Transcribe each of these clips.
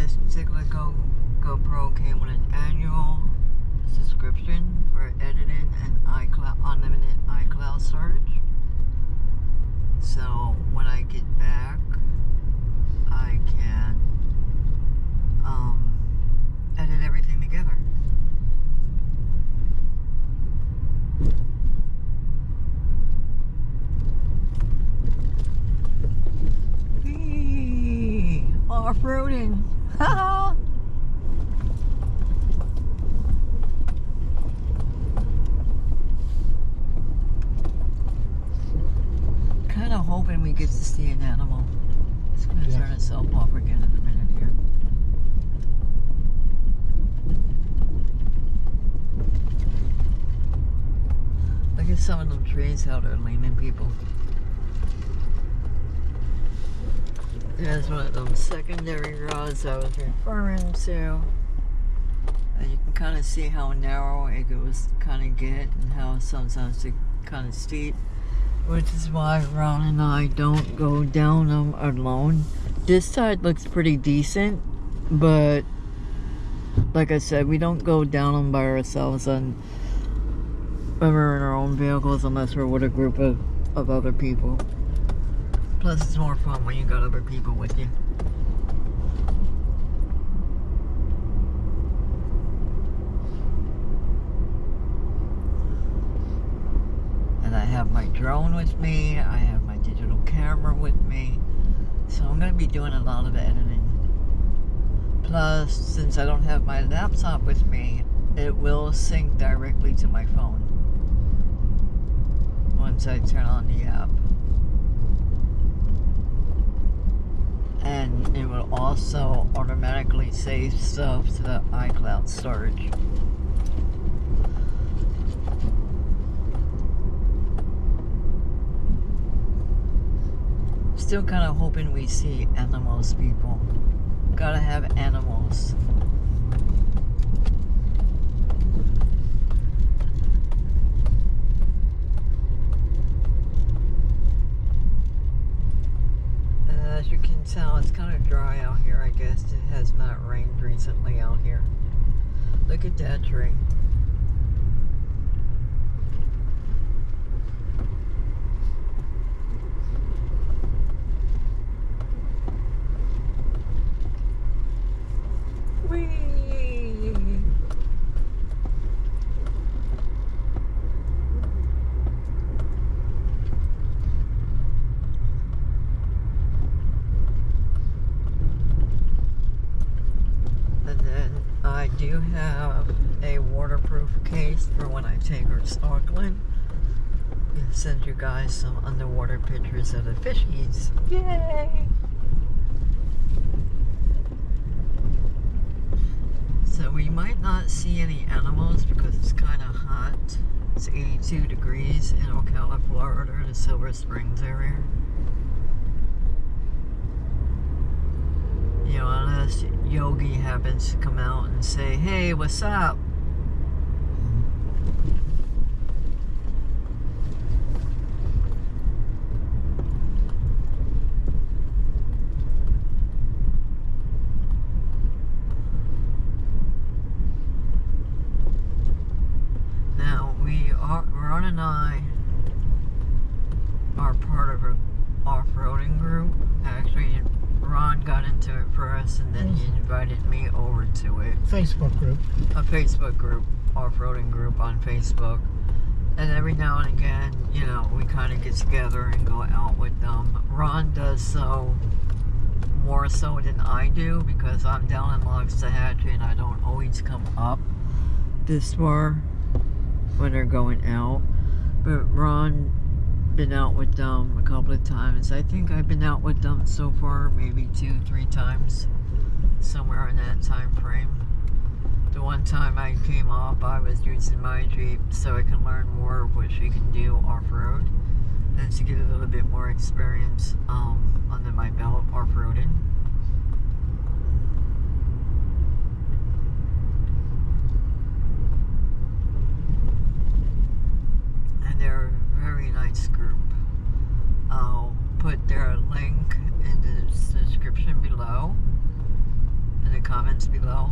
This particular GoPro came with an annual subscription for editing and unlimited iCloud storage. So when I get back, I can edit everything together. Hey, off-roading. Haha. Kind of hoping we get to see an animal. It's going to turn itself off again in a minute here. Look at some of them trees how they're leaning, people. There's one of them secondary roads I was referring to. And you can kind of see how narrow it goes kind of get and how sometimes it's kind of steep. Which is why Ron and I don't go down them alone. This side looks pretty decent, but like I said, we don't go down them by ourselves and when we're in our own vehicles unless we're with a group of other people. Plus it's more fun when you got other people with you. And I have my drone with me, I have my digital camera with me, so I'm going to be doing a lot of editing. Plus, since I don't have my laptop with me, it will sync directly to my phone once I turn on the app. And it will also automatically save stuff to the iCloud storage. Still kind of hoping we see animals, people. Gotta have animals. As you can tell, it's kind of dry out here, I guess. It has not rained recently out here. Look at that tree. Whee! And then I do have a waterproof case for when I take her snorkeling. I'll send you guys some underwater pictures of the fishies. Yay! So we might not see any animals because it's kind of hot. It's 82 degrees in Ocala, Florida, the Silver Springs area. You know, unless Yogi happens to come out and say, hey, what's up? Ron and I are part of an off-roading group. Actually, Ron got into it first and then he invited me over to it. Facebook group. A Facebook group, off-roading group on Facebook. And every now and again, you know, we kind of get together and go out with them. Ron does so more so than I do because I'm down in Loxahatchee and I don't always come up this far when they're going out. But Ron been out with them a couple of times. I think I've been out with them so far maybe 2-3 times, somewhere in that time frame. The one time I came up, I was using my Jeep so I can learn more of what she can do off-road and to get a little bit more experience under my belt off-roading. And they're a very nice group. I'll put their link in the description below. in the comments below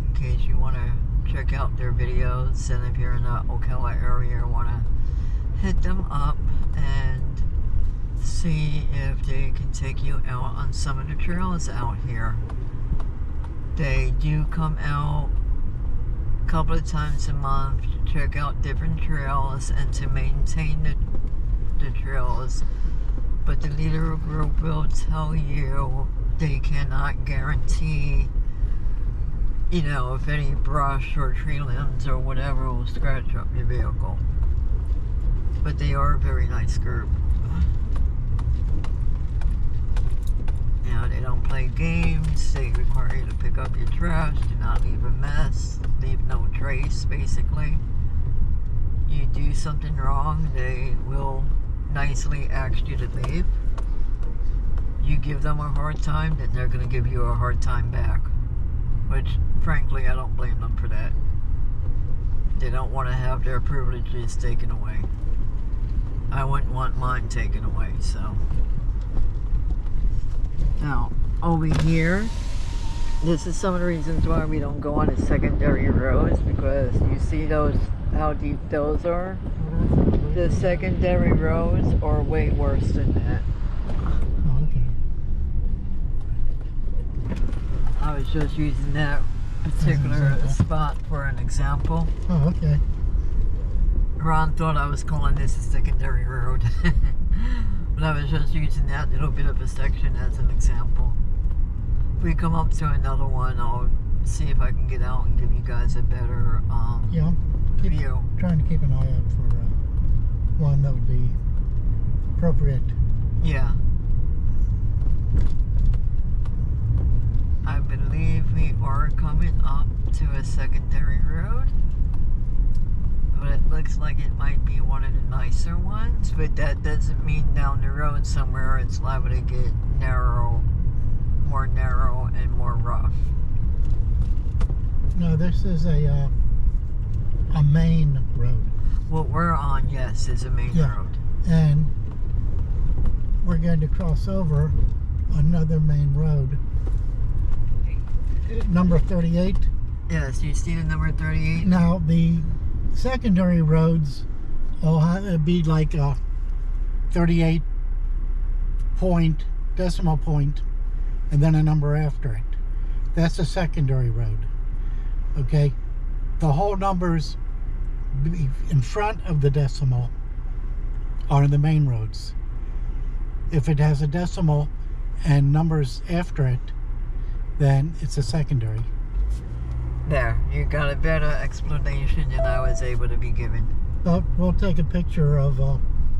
in case you want to check out their videos, and if you're in the Ocala area, want to hit them up and see if they can take you out on some of the trails out here. They do come out a couple of times a month to check out different trails and to maintain the trails, but the leader group will tell you they cannot guarantee, you know, if any brush or tree limbs or whatever will scratch up your vehicle. But they are a very nice group. You know, they don't play games. They require you to pick up your trash, do not leave a mess, leave no trace, basically. You do something wrong, they will nicely ask you to leave. You give them a hard time, then they're going to give you a hard time back. Which, frankly, I don't blame them for that. They don't want to have their privileges taken away. I wouldn't want mine taken away, so. Now, over here, this is some of the reasons why we don't go on the secondary roads, because you see those, how deep those are? The secondary roads are way worse than that. Oh, okay. I was just using that particular spot for an example. Oh, okay. Ron thought I was calling this a secondary road. But I was just using that little bit of a section as an example. If we come up to another one, I'll see if I can get out and give you guys a better view. Trying to keep an eye out for one that would be appropriate. Yeah. I believe we are coming up to a secondary road. But it looks like it might be one of the nicer ones, but that doesn't mean down the road somewhere it's liable to get more narrow and more rough. No, this is a main road. What we're on, yes, is a main road. And we're going to cross over another main road. Number 38. Yes, you see the number 38? Now, the secondary roads will be like a 38 decimal point, and then a number after it. That's a secondary road. Okay? The whole numbers in front of the decimal are the main roads. If it has a decimal and numbers after it, then it's a secondary. There, you got a better explanation than I was able to be given. But we'll take a picture of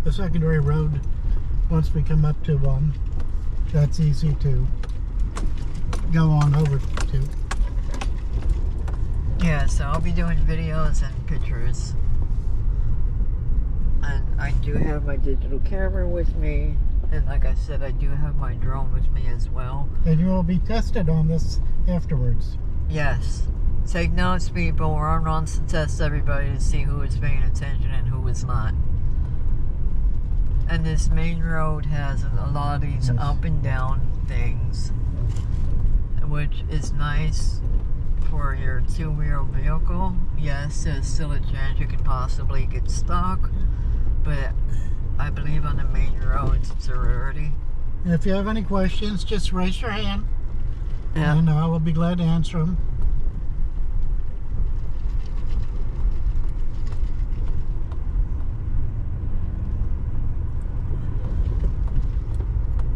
the secondary road once we come up to one. That's easy to go on over to. Yeah, so I'll be doing videos and pictures. And I do have my digital camera with me. And like I said, I do have my drone with me as well. And you will be tested on this afterwards. Yes. Take notes, people. Ron wants to test everybody to see who is paying attention and who is not. And this main road has a lot of these up and down things, which is nice for your two-wheel vehicle. Yes, there's still a chance you could possibly get stuck, but I believe on the main roads it's a rarity. And if you have any questions, just raise your hand, and I will be glad to answer them.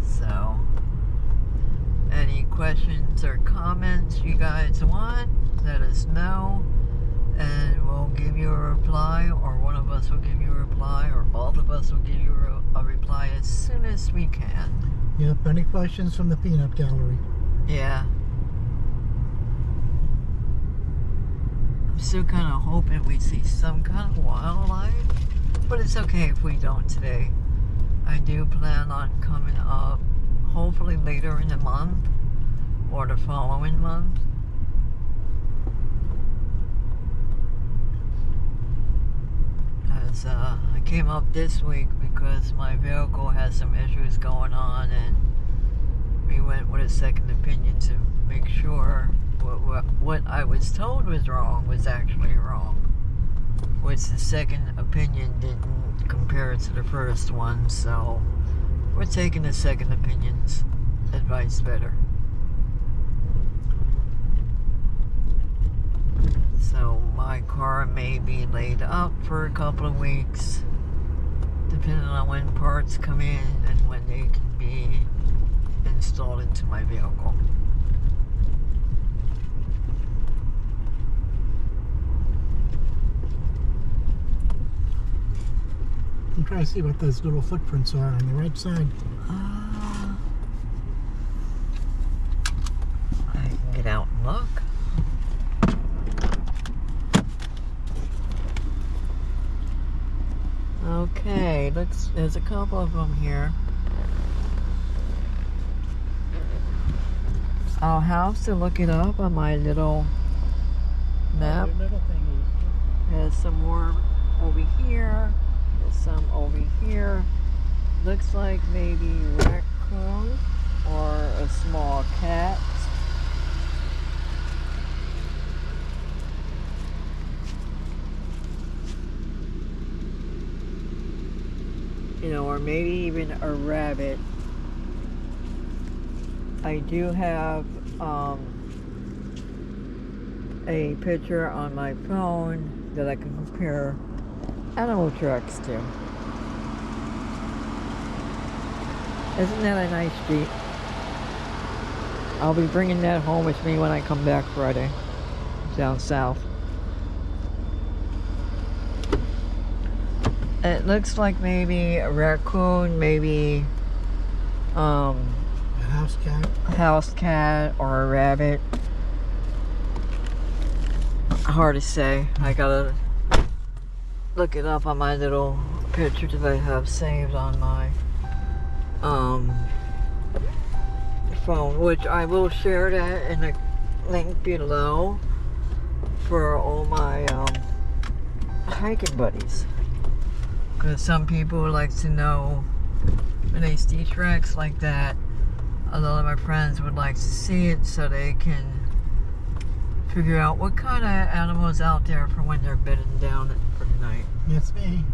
So, any questions or comments you guys want, let us know, and we'll give you a reply, or one of us will give you a reply, or both of us will give you a reply as soon as we can. Yep, any questions from the peanut gallery? Yeah. I'm still kind of hoping we see some kind of wildlife, but it's okay if we don't today. I do plan on coming up hopefully later in the month or the following month. As I came up this week because my vehicle has some issues going on, and we went with a second opinion to make sure what I was told was wrong was actually wrong. Which the second opinion didn't compare to the first one, so we're taking the second opinion's advice better. So my car may be laid up for a couple of weeks, depending on when parts come in and when they can be installed into my vehicle. I'm trying to see what those little footprints are on the right side. I can get out and look. Okay, there's a couple of them here. I'll have to look it up on my little map. Little thingies. There's some more over here. There's some over here. Looks like maybe raccoon or a small cat. You know, or maybe even a rabbit. I do have a picture on my phone that I can compare animal tracks to. Isn't that a nice Jeep? I'll be bringing that home with me when I come back Friday down south. It looks like maybe a raccoon, maybe A house cat. house cat or a rabbit. Hard to say. I gotta look it up on my little picture that I have saved on my phone, which I will share that in the link below for all my hiking buddies. Because some people like to know when they see tracks like that. A lot of my friends would like to see it so they can figure out what kind of animals out there for when they're bedding down for the night. That's me.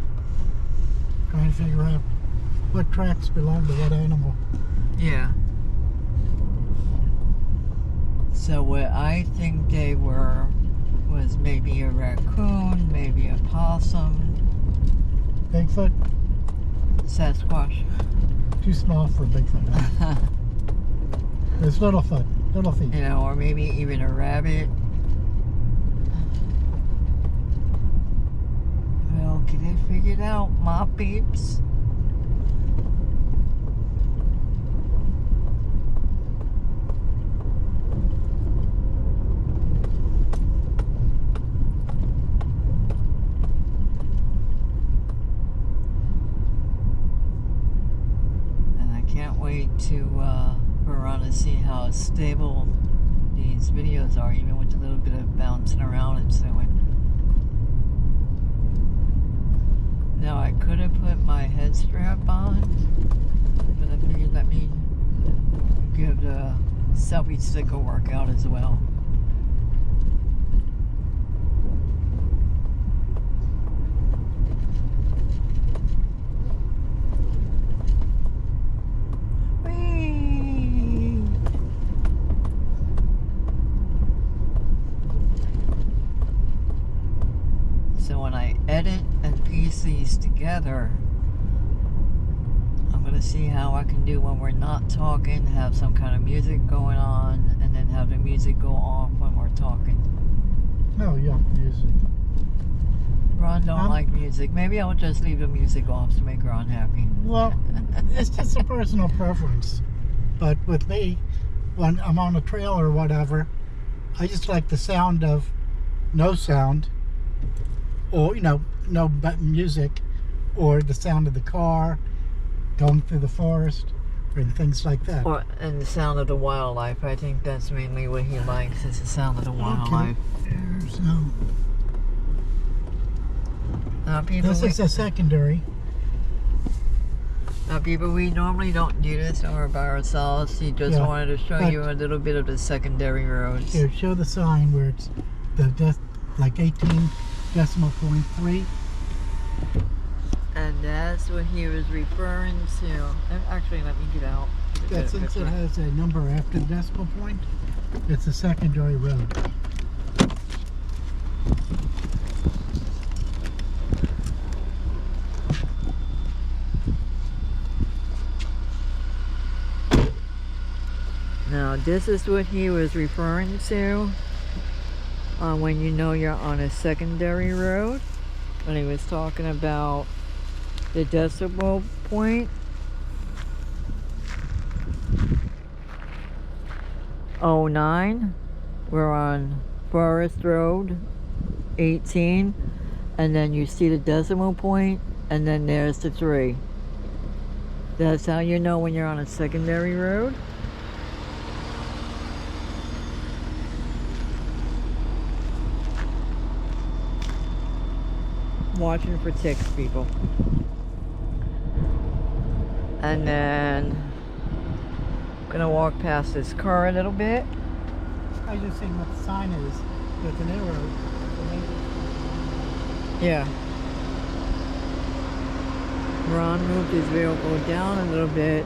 Trying to figure out what tracks belong to what animal. Yeah. So what I think they were was maybe a raccoon, maybe a possum. Bigfoot? Sasquatch. Too small for Bigfoot. Huh? There's Littlefoot. Little feet. You know, or maybe even a rabbit. Well, get it figured out, my peeps. Wait to run to see how stable these videos are, even with a little bit of bouncing around it's doing. Now I could have put my head strap on, but I figured let me give the selfie stick a workout as well. So when I edit and piece these together, I'm going to see how I can do when we're not talking, have some kind of music going on, and then have the music go off when we're talking. No, yeah, music. Ron don't like music. Maybe I'll just leave the music off to make Ron happy. Well, it's just a personal preference. But with me, when I'm on a trail or whatever, I just like the sound of no sound, or, you know, no music, or the sound of the car going through the forest, and things like that. And the sound of the wildlife. I think that's mainly what he likes, is the sound of the wildlife. Okay. So, people this is a secondary. Now, people, we normally don't do this when we're by ourselves. He just Yeah, wanted to show but- you a little bit of the secondary roads. Here, show the sign where it's like 18 decimal point 3. And that's what he was referring to. And actually, let me get out. That since it has a number after the decimal point, it's a secondary road. Now, this is what he was referring to when you know you're on a secondary road. When he was talking about the decimal point. 09. We're on Forest Road 18. And then you see the decimal point, and then there's the 3. That's how you know when you're on a secondary road. Watching for ticks, people. And then gonna walk past this car a little bit. I just seen what the sign is with an arrow. Yeah. Ron moved his vehicle down a little bit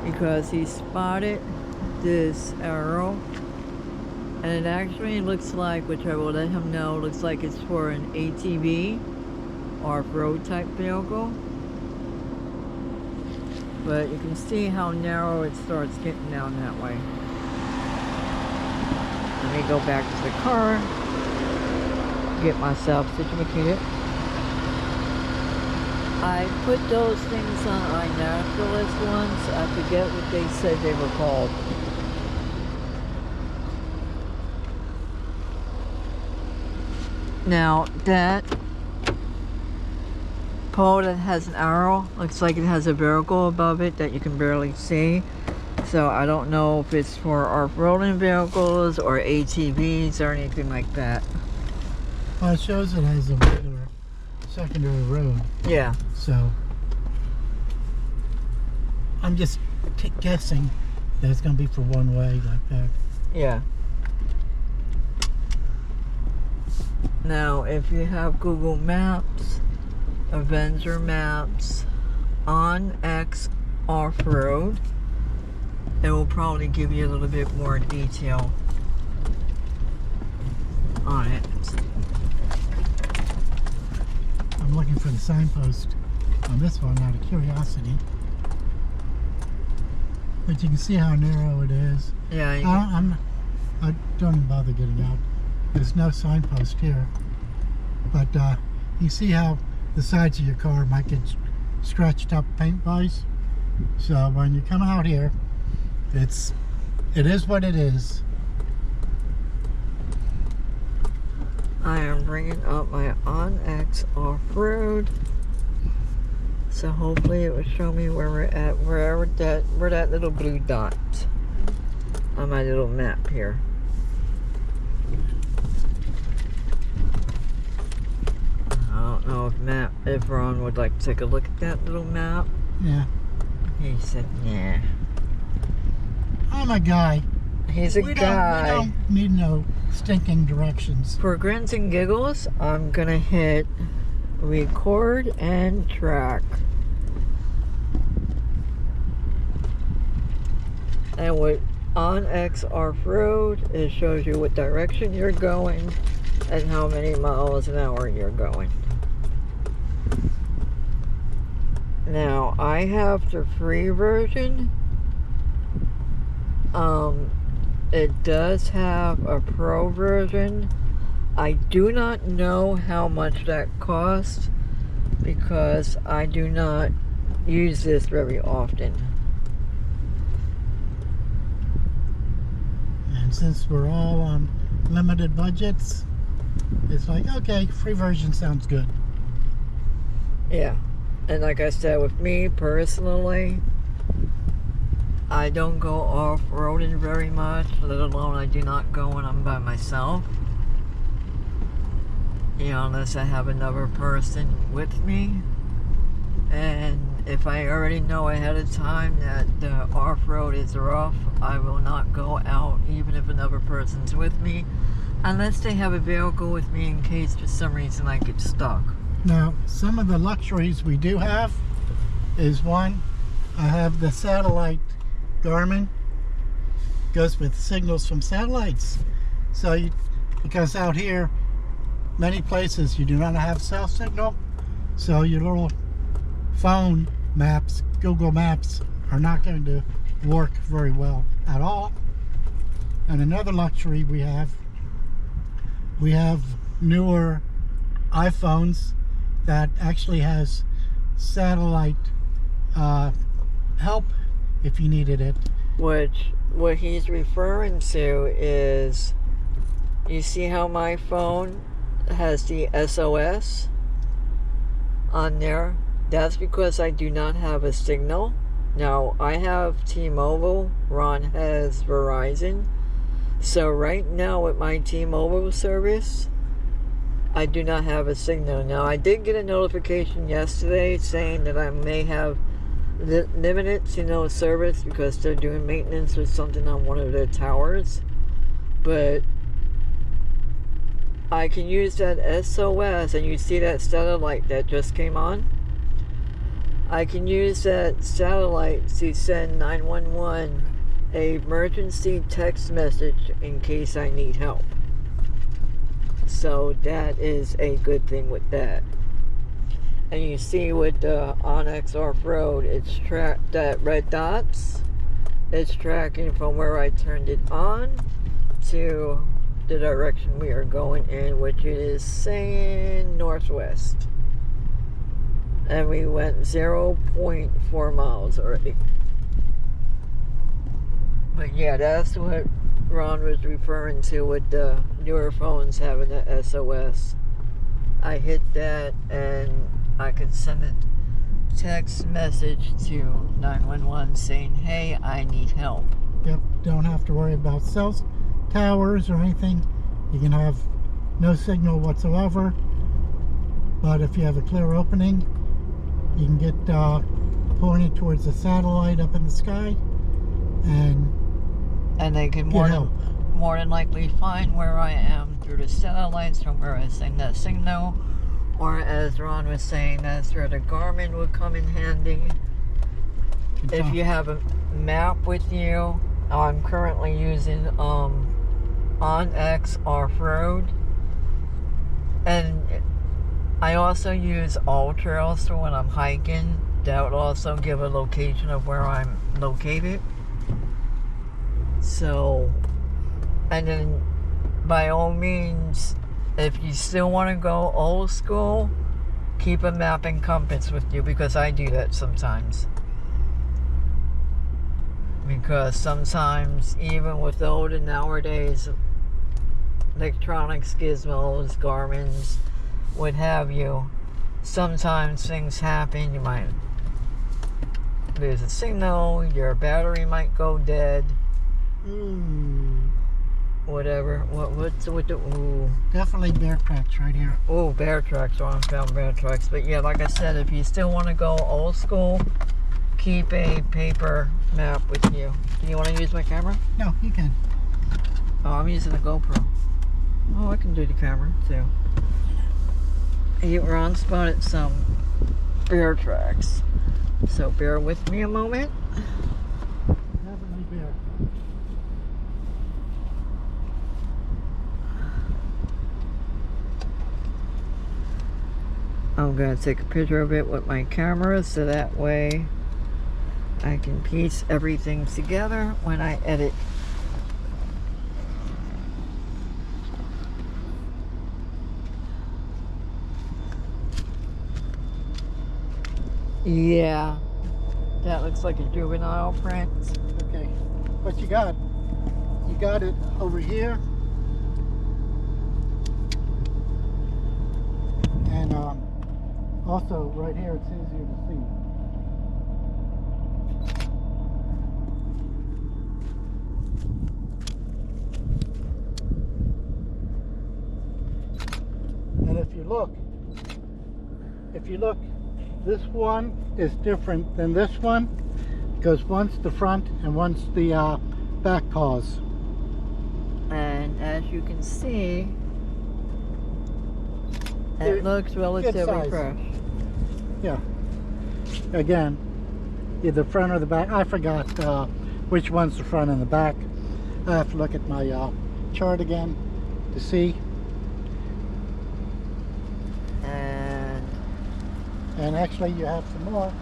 because he spotted this arrow, and it actually looks like, which I will let him know, looks like it's for an ATV, off-road type vehicle. But you can see how narrow it starts getting down that way. Let me go back to the car, get myself situated. I put those things on iNaturalist once. I forget what they said they were called. Now, that pole that has an arrow looks like it has a vertical above it that you can barely see. So I don't know if it's for off-roading vehicles or ATVs or anything like that. Well, it shows it has a regular secondary road. Yeah. So I'm just guessing that it's going to be for one way like that. Yeah. Now, if you have Google Maps, Avenger Maps, on X Off-Road, it will probably give you a little bit more detail on it. I'm looking for the signpost on this one out of curiosity. But you can see how narrow it is. Yeah. I don't even bother getting out. There's no signpost here. But you see how the sides of your car might get stretched up paint-wise. So when you come out here, it is what it is. I am bringing up my OnX Off-Road. So hopefully it will show me where we're at, where that little blue dot on my little map here. I don't know if Ron would like to take a look at that little map. Yeah. He said, nah. I'm a guy. He's a guy. We don't need no stinking directions. For grins and giggles, I'm gonna hit record and track. And with OnX Off-Road, it shows you what direction you're going and how many miles an hour you're going. Now, I have the free version. It does have a pro version. I do not know how much that costs because I do not use this very often. And since we're all on limited budgets, it's like, okay, free version sounds good. Yeah. And like I said, with me personally, I don't go off-roading very much, let alone I do not go when I'm by myself. You know, unless I have another person with me. And if I already know ahead of time that the off-road is rough, I will not go out even if another person's with me, unless they have a vehicle with me in case for some reason I get stuck. Now, some of the luxuries we do have is one, I have the satellite Garmin, goes with signals from satellites. So because out here, many places you do not have cell signal, so your little phone maps, Google Maps, are not going to work very well at all. And another luxury we have newer iPhones that actually has satellite help if you needed it. What he's referring to is, you see how my phone has the SOS on there? That's because I do not have a signal. Now, I have T-Mobile, Ron has Verizon. So right now with my T-Mobile service, I do not have a signal. Now, I did get a notification yesterday saying that I may have limited service because they're doing maintenance or something on one of their towers. But I can use that SOS, and you see that satellite that just came on? I can use that satellite to send 911 a emergency text message in case I need help. So that is a good thing with that. And you see with the Onyx Off-Road, it's tracked that red dots. It's tracking from where I turned it on to the direction we are going in, which is saying northwest. And we went 0.4 miles already. But yeah, that's what Ron was referring to with the newer phones having the SOS. I hit that and I could send a text message to 911 saying, hey, I need help. Yep, don't have to worry about cell towers or anything. You can have no signal whatsoever, but if you have a clear opening, you can get pointed towards the satellite up in the sky, and they can more than likely find where I am through the satellites from where I send that signal, or as Ron was saying, that's where the Garmin would come in handy. If you have a map with you, I'm currently using OnX Off-Road, and I also use All Trails for when I'm hiking. That would also give a location of where I'm located. So, and then by all means, if you still want to go old school, keep a map and compass with you, because I do that sometimes. Because sometimes, even with the older nowadays, electronics, gizmos, Garmin's, what have you, sometimes things happen. You might lose a signal, your battery might go dead. Whatever. What's with the definitely bear tracks right here. Oh, bear tracks. I found bear tracks. But yeah, like I said, if you still want to go old school, keep a paper map with you. Do you want to use my camera? No, you can. Oh, I'm using the GoPro. Oh, I can do the camera too. Ron spotted some bear tracks, so bear with me a moment. Definitely bear. I'm going to take a picture of it with my camera so that way I can piece everything together when I edit. Yeah, that looks like a juvenile print. Okay, what you got it over here, and also right here it's easier to see. And if you look This one is different than this one because one's the front and one's the back paws. And as you can see, They're it looks good relatively size. fresh. Yeah. Again, either front or the back. I forgot which one's the front and the back. I have to look at my chart again to see. And actually you have some more.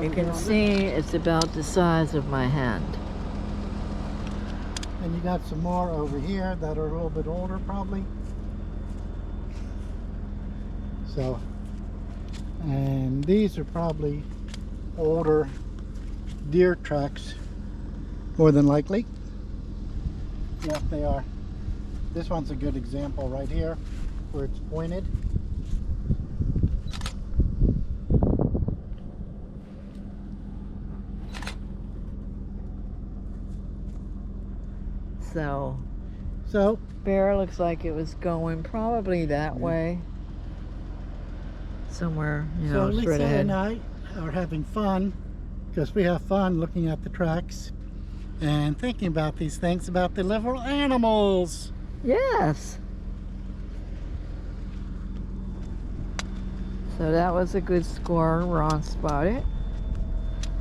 You can see it's about the size of my hand. And you got some more over here that are a little bit older probably. So, and these are probably older deer tracks, more than likely. Yeah, they are. This one's a good example right here where it's pointed. So bear looks like it was going probably that way. Somewhere, you know, so straight Lisa ahead. and I are having fun because we have fun looking at the tracks and thinking about these things about the little animals. Yes. So that was a good score. Ron spotted.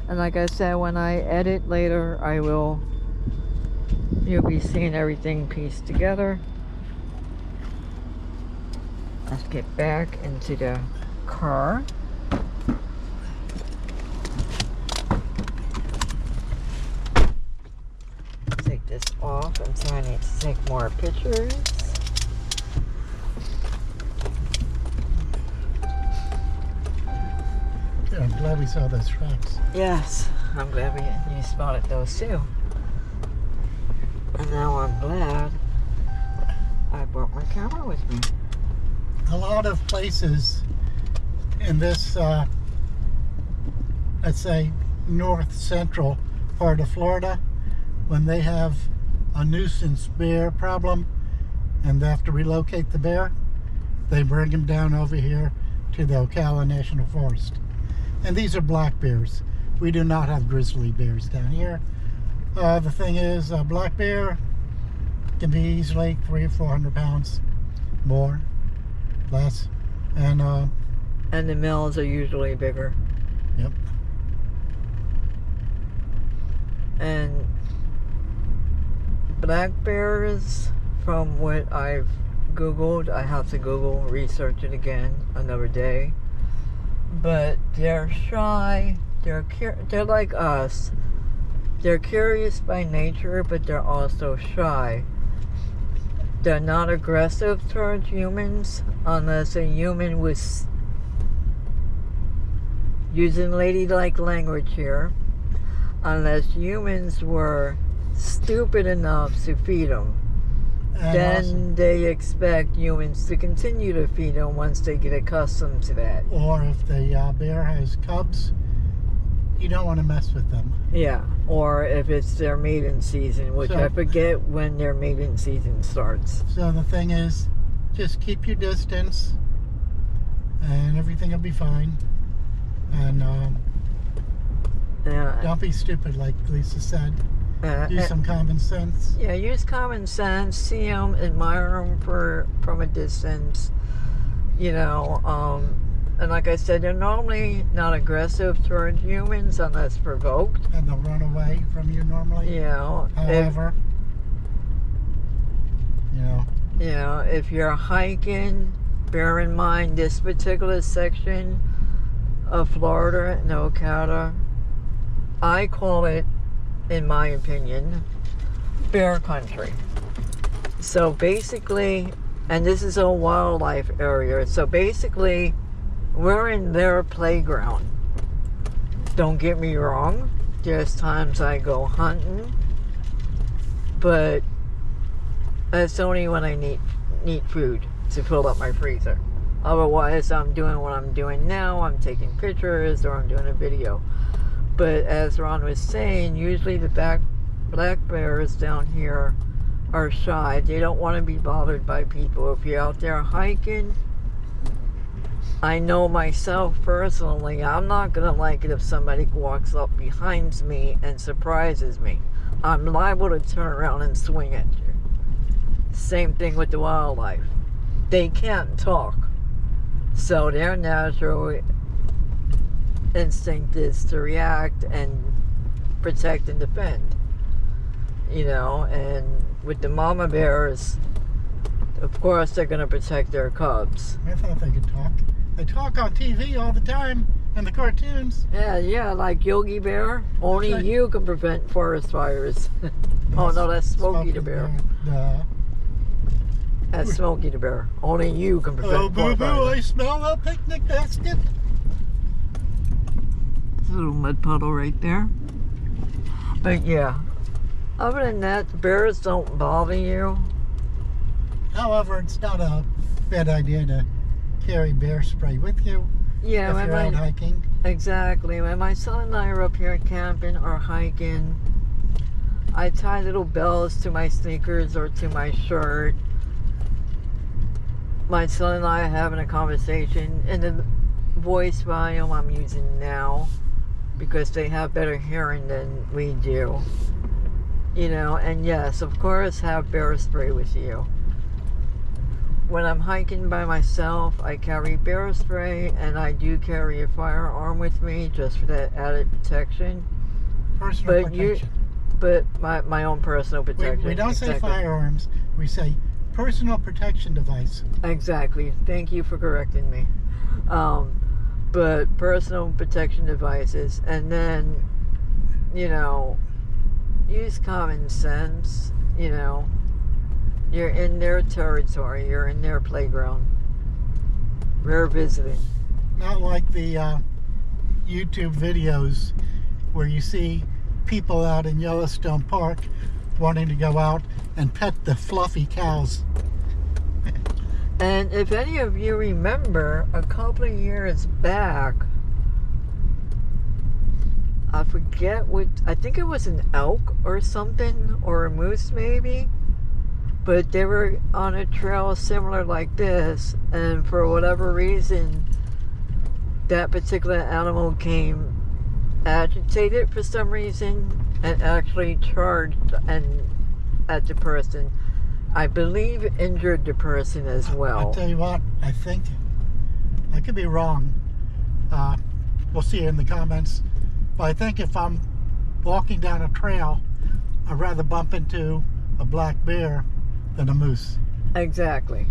And like I said, when I edit later, you'll be seeing everything pieced together. Let's get back into the car. Take this off until I need to take more pictures. Yeah, I'm glad we saw those tracks. Yes, I'm glad you spotted those too. And now I'm glad I brought my camera with me. A lot of places in this, let's say, north central part of Florida, when they have a nuisance bear problem and they have to relocate the bear, they bring him down over here to the Ocala National Forest. And these are black bears. We do not have grizzly bears down here. The thing is, a black bear can be easily 300 or 400 pounds, more, less, and the males are usually bigger. Yep. And black bears, from what I've Googled, I have to Google, research it again another day. But they're shy. They're like us. They're curious by nature, but they're also shy. They're not aggressive towards humans unless a human was using ladylike language here. Unless humans were stupid enough to feed them. Then they expect humans to continue to feed them once they get accustomed to that. Or if the bear has cubs, you don't want to mess with them. Yeah, or if it's their mating season, which I forget when their mating season starts. So the thing is, just keep your distance and everything will be fine. And don't be stupid like Lisa said. Use some common sense. Yeah, use common sense. See them, admire them from a distance. You know, and like I said, they're normally not aggressive toward humans unless provoked. And they'll run away from you normally. You know, however, you know, if you're hiking, bear in mind this particular section of Florida and Ocala, I call it, in my opinion, bear country. So basically, and this is a wildlife area, so basically we're in their playground. Don't get me wrong, there's times I go hunting, but that's only when I need food to fill up my freezer. Otherwise, I'm doing what I'm doing now. I'm taking pictures or I'm doing a video. But as Ron was saying, usually the black bears down here are shy. They don't want to be bothered by people. If you're out there hiking, I know myself personally, I'm not going to like it if somebody walks up behind me and surprises me. I'm liable to turn around and swing at you. Same thing with the wildlife. They can't talk. So their natural instinct is to react and protect and defend. You know, and with the mama bears, of course they're going to protect their cubs. I thought they could talk. They talk on TV all the time in the cartoons. Yeah, like Yogi Bear. Only right. you can prevent forest fires. Oh no, that's Smokey the Bear. That's Smokey the Bear. Only you can prevent Oh, forest boo-boo, I fires. smell a picnic basket. There's a little mud puddle right there. But yeah, other than that, the bears don't bother you. However, it's not a bad idea to carry bear spray with you Yeah, if when you're out hiking. exactly. When my son and I are up here camping or hiking, I tie little bells to my sneakers or to my shirt. My son and I are having a conversation in the voice volume I'm using now because they have better hearing than we do. You know, and yes, of course, have bear spray with you. When I'm hiking by myself, I carry bear spray, and I do carry a firearm with me just for that added protection. Personal But protection. But my own personal protection. We don't say Exactly. firearms. We say personal protection device. Exactly. Thank you for correcting me. But personal protection devices, and then, you know, use common sense. You know, you're in their territory. You're in their playground. We're visiting. Not like the YouTube videos where you see people out in Yellowstone Park wanting to go out and pet the fluffy cows. And if any of you remember, a couple of years back, I forget what, I think it was an elk or something, or a moose maybe, but they were on a trail similar like this, and for whatever reason, that particular animal came agitated for some reason and actually charged at the person. I believe injured the person as well. I'll tell you what, I think, I could be wrong. We'll see in the comments. But I think if I'm walking down a trail, I'd rather bump into a black bear than a moose. Exactly.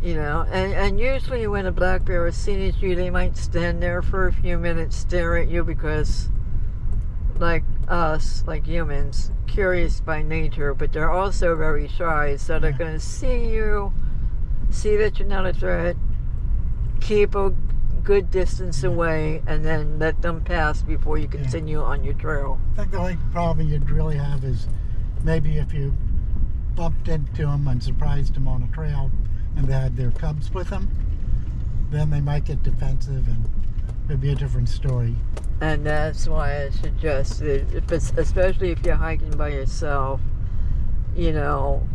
You know, and usually when a black bear is seen at you, they might stand there for a few minutes, stare at you, because like us, like humans, curious by nature, but they're also very shy, so they're going to see you, see that you're not a threat, keep a good distance away, and then let them pass before you continue on your trail. I think the only problem you'd really have is maybe if you bumped into them and surprised them on a trail and they had their cubs with them, then they might get defensive and it'd be a different story. And that's why I suggested, especially if you're hiking by yourself, you know,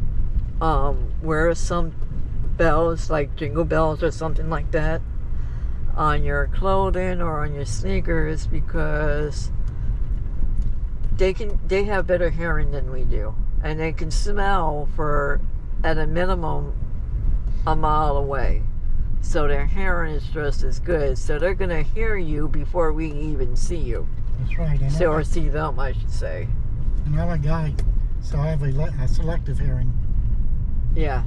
wear some bells, like jingle bells or something like that, on your clothing or on your sneakers, because they have better hearing than we do, and they can smell for, at a minimum, a mile away. So their hearing is just as good. So they're going to hear you before we even see you. That's right. Or see them, I should say. And I'm a guy, so I have a selective hearing. Yeah,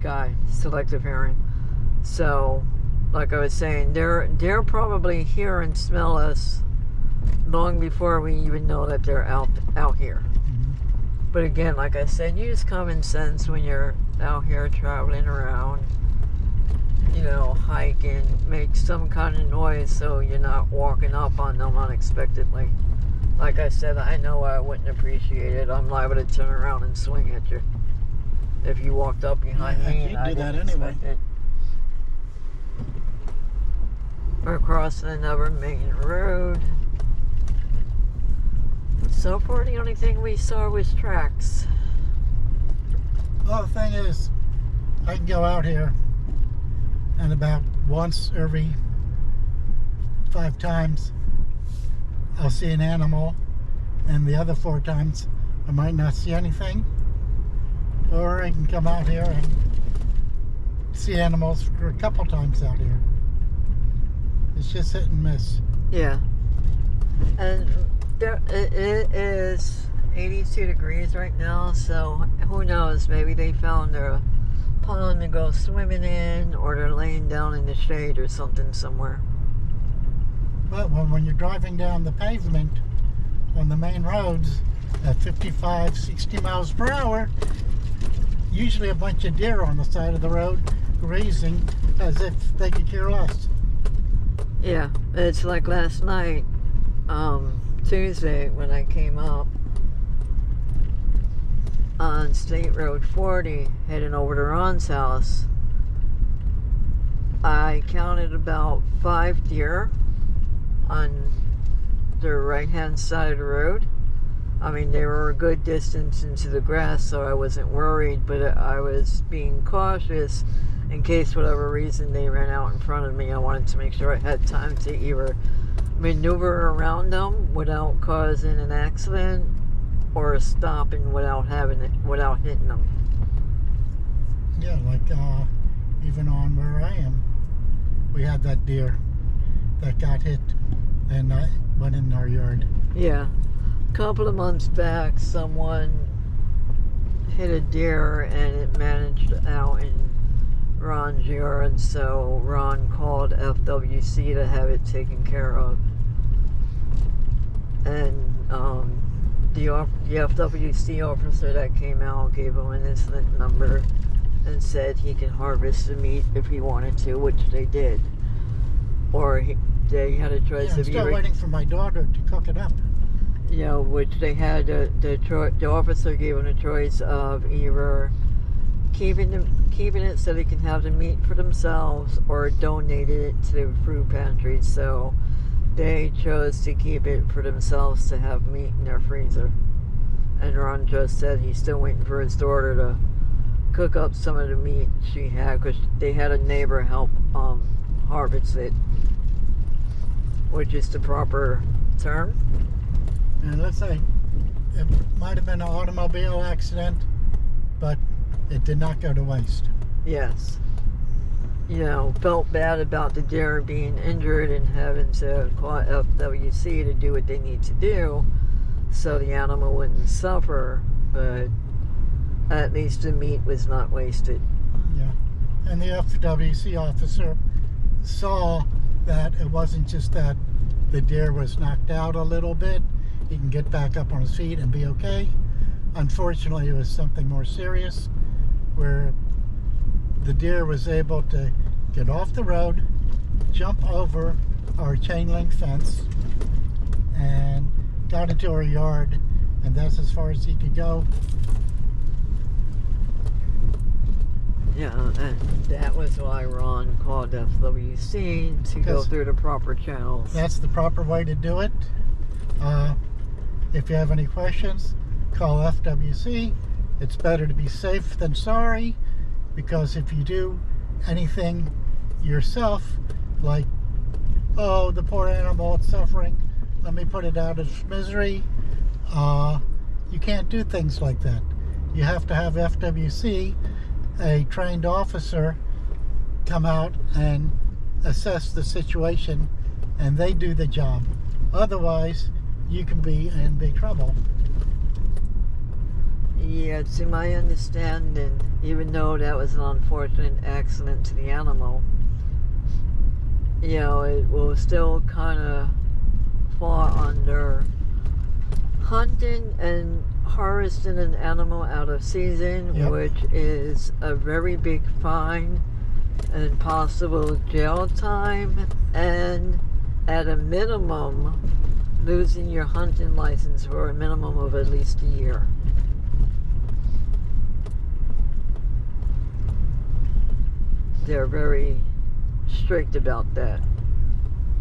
guy, selective hearing. So, like I was saying, they're probably hear and smell us long before we even know that they're out here. Mm-hmm. But again, like I said, use common sense when you're out here traveling around. You know, hiking, make some kind of noise so you're not walking up on them unexpectedly. Like I said, I know I wouldn't appreciate it. I'm liable to turn around and swing at you if you walked up behind me and I didn't expect it. We're crossing another main road. So far, the only thing we saw was tracks. Well, the thing is, I can go out here and about once every 5 times I'll see an animal, and the other 4 times I might not see anything. Or I can come out here and see animals for a couple times out here. It's just hit and miss. Yeah. And it is 82 degrees right now, so who knows, maybe they found a pond to go swimming in, or they're laying down in the shade or something somewhere. But when you're driving down the pavement on the main roads at 55, 60 miles per hour, usually a bunch of deer on the side of the road grazing as if they could care less. Yeah, it's like last night, Tuesday, when I came up on State Road 40 heading over to Ron's house. I counted about 5 deer on the right hand side of the road. I mean, they were a good distance into the grass, so I wasn't worried, but I was being cautious in case, for whatever reason, they ran out in front of me. I wanted to make sure I had time to either maneuver around them without causing an accident, or stopping without hitting them. Yeah, like even on where I am, we had that deer that got hit and went in our yard. Yeah. A couple of months back, someone hit a deer and it managed out in Ron's yard, so Ron called FWC to have it taken care of. And the FWC officer that came out gave him an incident number and said he can harvest the meat if he wanted to, which they did. Or they had a choice I'm of still either, waiting for my daughter to cook it up. you know, which they had the officer gave him a choice of either keeping it so they can have the meat for themselves, or donated it to the food pantry. So they chose to keep it for themselves to have meat in their freezer. And Ron just said he's still waiting for his daughter to cook up some of the meat she had, because they had a neighbor help harvest it, which is the proper term. And let's say it might have been an automobile accident, but it did not go to waste. Yes. You know, felt bad about the deer being injured and having to call FWC to do what they need to do so the animal wouldn't suffer, but at least the meat was not wasted. Yeah. And the FWC officer saw that it wasn't just that the deer was knocked out a little bit. He can get back up on his feet and be okay. Unfortunately, it was something more serious, where the deer was able to get off the road, jump over our chain link fence, and got into our yard, and that's as far as he could go. Yeah, and that was why Ron called FWC to go through the proper channels. That's the proper way to do it. If you have any questions, call FWC. It's better to be safe than sorry, because if you do anything yourself, like, oh, the poor animal, it's suffering, let me put it out of its misery, you can't do things like that. You have to have FWC, a trained officer, come out and assess the situation, and they do the job. Otherwise, you can be in big trouble. Yeah, to my understanding, even though that was an unfortunate accident to the animal, you know, it will still kind of fall under hunting and harvesting an animal out of season, yep, which is a very big fine and possible jail time, and at a minimum, losing your hunting license for a minimum of at least a year. They're very strict about that.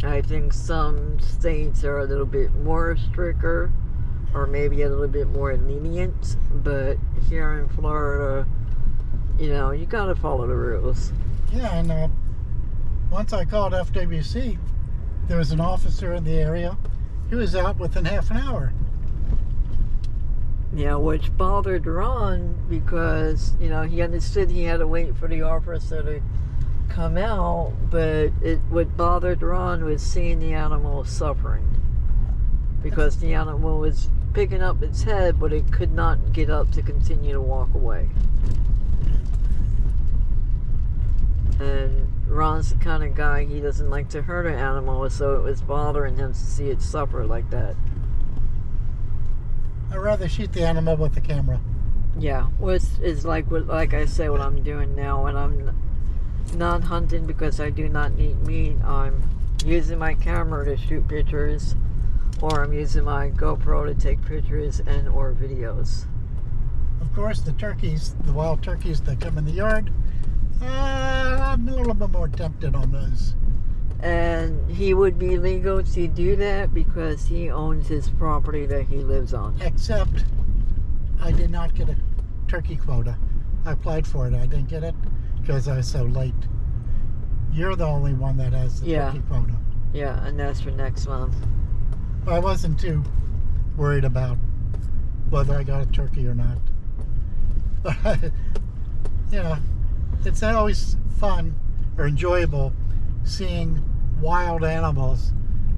I think some states are a little bit more stricter, or maybe a little bit more lenient, but here in Florida, you know, you gotta follow the rules. Yeah, and Once I called FWC, there was an officer in the area. He was out within half an hour. Yeah, which bothered Ron because, you know, he understood he had to wait for the officer to come out, but what bothered Ron was seeing the animal suffering. Because the animal was picking up its head, but it could not get up to continue to walk away. And Ron's the kind of guy, he doesn't like to hurt an animal, so it was bothering him to see it suffer like that. I'd rather shoot the animal with the camera. Yeah, well, it's like I say, what I'm doing now when I'm not hunting because I do not need meat. I'm using my camera to shoot pictures, or I'm using my GoPro to take pictures and or videos. Of course, the turkeys, the wild turkeys that come in the yard, I'm a little bit more tempted on those. And he would be legal to do that because he owns his property that he lives on. Except, I did not get a turkey quota. I applied for it. I didn't get it because I was so late. You're the only one that has the turkey quota. Yeah, and that's for next month. I wasn't too worried about whether I got a turkey or not. But, you know, it's always fun or enjoyable seeing wild animals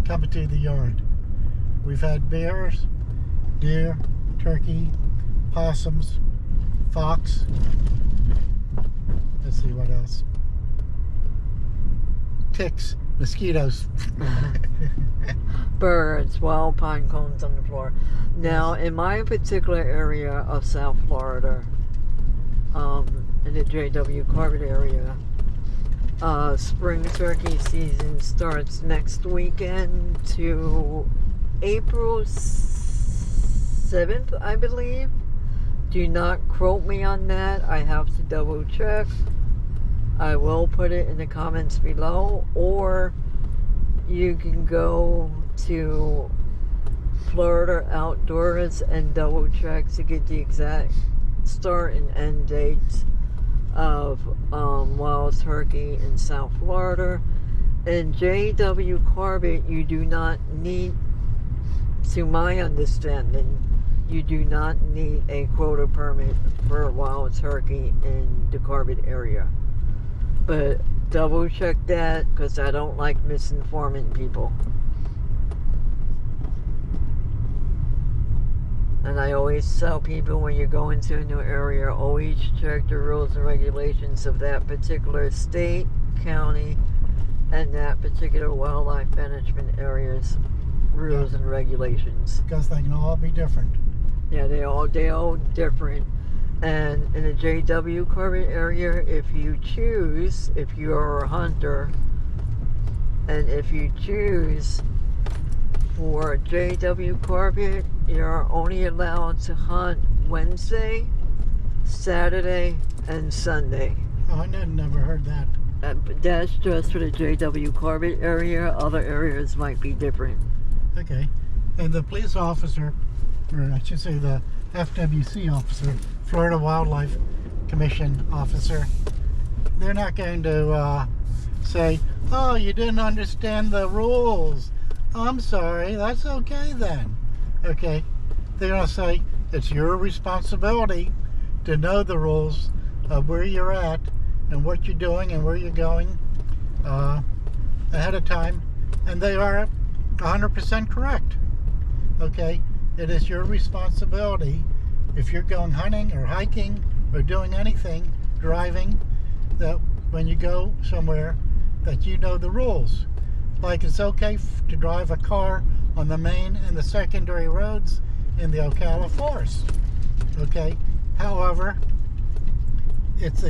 come into the yard. We've had bears, deer, turkey, possums, fox. Let's see what else. Ticks, mosquitoes. Birds, wild pine cones on the floor. Now, in my particular area of South Florida, in the J.W. Corbett area, spring turkey season starts next weekend to April 7th, I believe. Do not quote me on that. I have to double check. I will put it in the comments below, or you can go to Florida Outdoors and double check to get the exact start and end dates of wild turkey in South Florida. In J.W. Corbett, you do not need, to my understanding, you do not need a quota permit for wild turkey in the Corbett area. But double check that, because I don't like misinforming people. And I always tell people, when you go into a new area, always check the rules and regulations of that particular state, county, and that particular wildlife management area's rules and regulations. Because they can all be different. Yeah, they all different. And in the J.W. Corbett area, if you choose, if you're a hunter, and if you choose for J.W. Corbett, you're only allowed to hunt Wednesday, Saturday, and Sunday. Oh, I never heard that. But that's just for the J.W. Corbett area. Other areas might be different. Okay. And the police officer, or I should say the FWC officer, Florida Wildlife Commission officer, they're not going to say, oh, you didn't understand the rules. I'm sorry, that's okay then. Okay. They're going to say, it's your responsibility to know the rules of where you're at and what you're doing and where you're going ahead of time. And they are 100% correct. Okay. It is your responsibility, if you're going hunting or hiking or doing anything, driving, that when you go somewhere, that you know the rules. Like, it's okay to drive a car on the main and the secondary roads in the Ocala forest. Okay. However, it's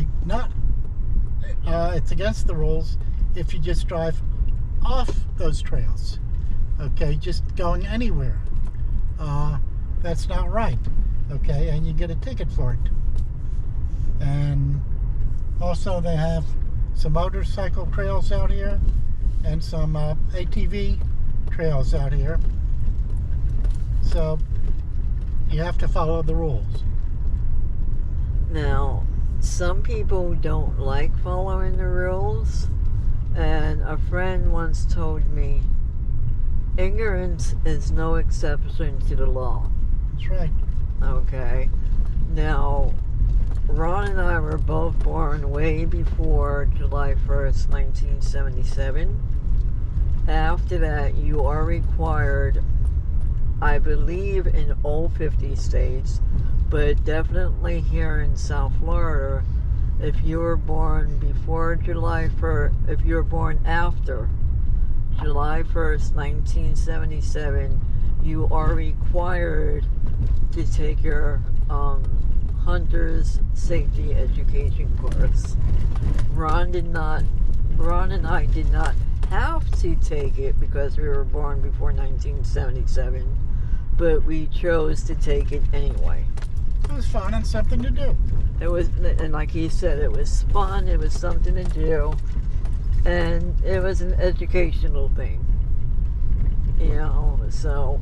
it's against the rules if you just drive off those trails. Okay, just going anywhere. That's not right. Okay, and you get a ticket for it. And also they have some motorcycle trails out here and some ATV trails out here. So you have to follow the rules. Now, some people don't like following the rules, And a friend once told me, ignorance is no exception to the law. That's right. Okay. Now, Ron and I were both born way before July 1st, 1977. After that, you are required, I believe, in all 50 states, but definitely here in South Florida, if you were born before July 1st, if you were born after July 1st, 1977, you are required to take your hunter's safety education course. Ron and I did not have to take it because we were born before 1977, but we chose to take it anyway. It was fun and something to do. It was, and like he said, it was fun, it was something to do, and it was an educational thing. You know, so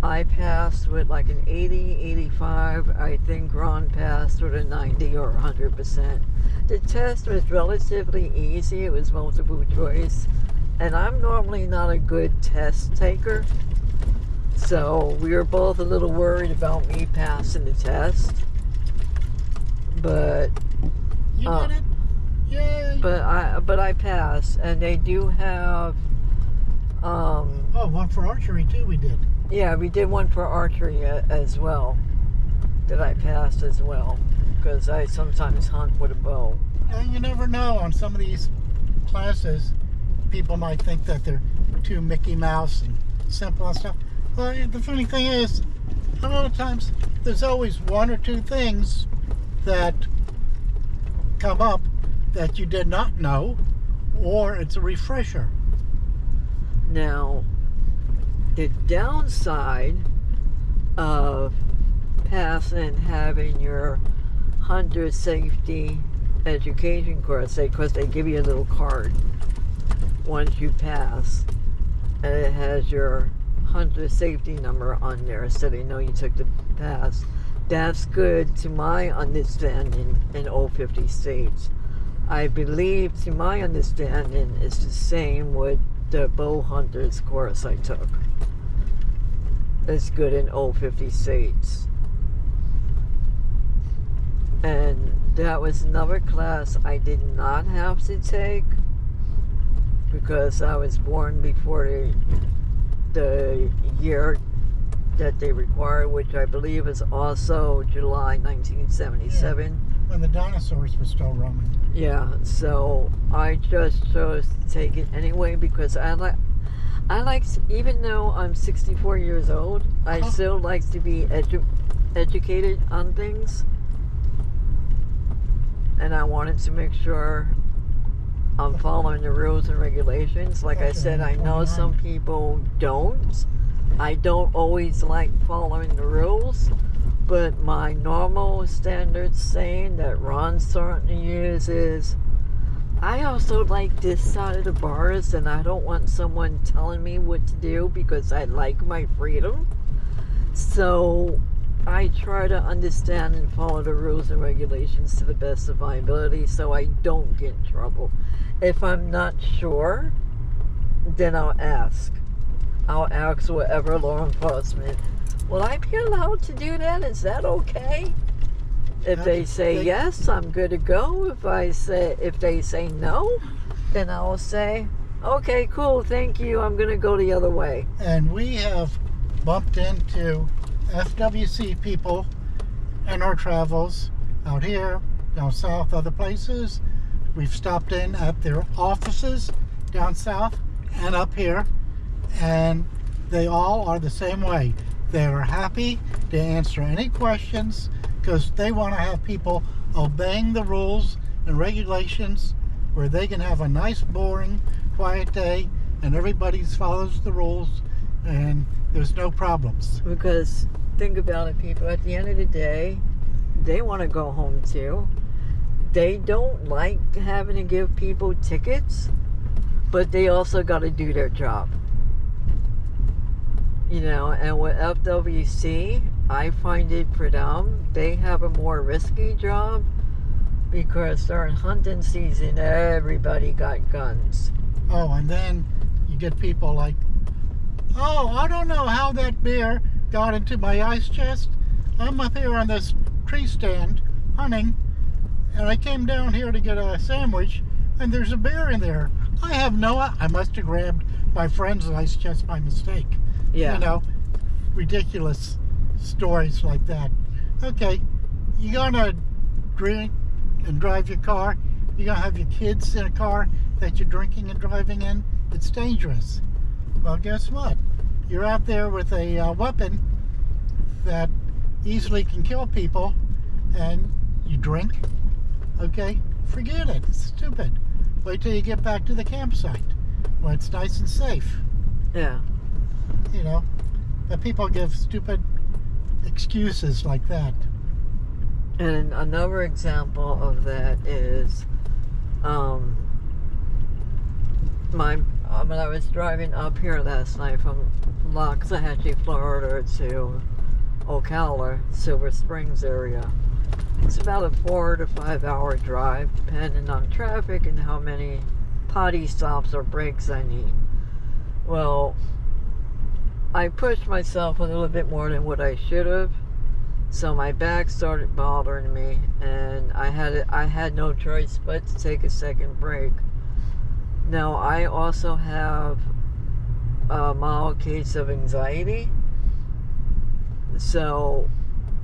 I passed with like an 80, 85. I think Ron passed with a 90 or 100%. The test was relatively easy. It was multiple choice. And I'm normally not a good test taker. So we were both a little worried about me passing the test. But You did it. Yay. but I passed, and they do have one for archery too we did. yeah, we did one for archery as well, that I passed as well, because I sometimes hunt with a bow. And you never know, on some of these classes, people might think that they're too Mickey Mouse and simple and stuff. Well, the funny thing is, a lot of times, there's always one or two things that come up that you did not know, or it's a refresher. Now, the downside of passing having your hunter safety education course, because they give you a little card once you pass, and it has your hunter safety number on there, so they know you took the pass. That's good to my understanding in all 50 states. I believe, to my understanding, it's the same with the bow hunters course I took. It's good in all 50 states. And that was another class I did not have to take because I was born before the year that they require, which I believe is also July 1977. Yeah, when the dinosaurs were still roaming. Yeah, so I just chose to take it anyway because I like, even though I'm 64 years old, I still like to be educated on things. And I wanted to make sure I'm following the rules and regulations. Like I said, I know some people don't. I don't always like following the rules, but my normal standard saying that Ron's starting to use is, I also like this side of the bars, and I don't want someone telling me what to do because I like my freedom. So I try to understand and follow the rules and regulations to the best of my ability so I don't get in trouble. If I'm not sure, then I'll ask. I'll ask whatever law enforcement, will I be allowed to do that? Is that okay? If they say yes, I'm good to go. If they say no, then I'll say, okay, cool, thank you, I'm gonna go the other way. And we have bumped into FWC people in our travels out here, down south, other places. We've stopped in at their offices down south and up here, and they all are the same way. They are happy to answer any questions because they want to have people obeying the rules and regulations where they can have a nice, boring, quiet day and everybody follows the rules and there's no problems. Because think about it, people, at the end of the day, they want to go home too. They don't like having to give people tickets, but they also got to do their job. You know, and with FWC, I find it for them, they have a more risky job because during hunting season, everybody got guns. Oh, and then you get people like, oh, I don't know how that bear got into my ice chest. I'm up here on this tree stand hunting, and I came down here to get a sandwich, and there's a bear in there. I must have grabbed my friend's ice chest by mistake. Yeah. You know, ridiculous stories like that. Okay, you're gonna drink and drive your car. You're gonna have your kids in a car that you're drinking and driving in. It's dangerous. Well, guess what? You're out there with a weapon that easily can kill people, and you drink. Okay, forget it. It's stupid. Wait till you get back to the campsite where it's nice and safe. Yeah. You know, but people give stupid excuses like that. And another example of that is, when I was driving up here last night from Loxahatchee, Florida to Ocala, Silver Springs area. It's about a 4 to 5 hour drive, depending on traffic and how many potty stops or breaks I need. Well, I pushed myself a little bit more than what I should have, so my back started bothering me, and I had no choice but to take a second break. Now, I also have a mild case of anxiety, so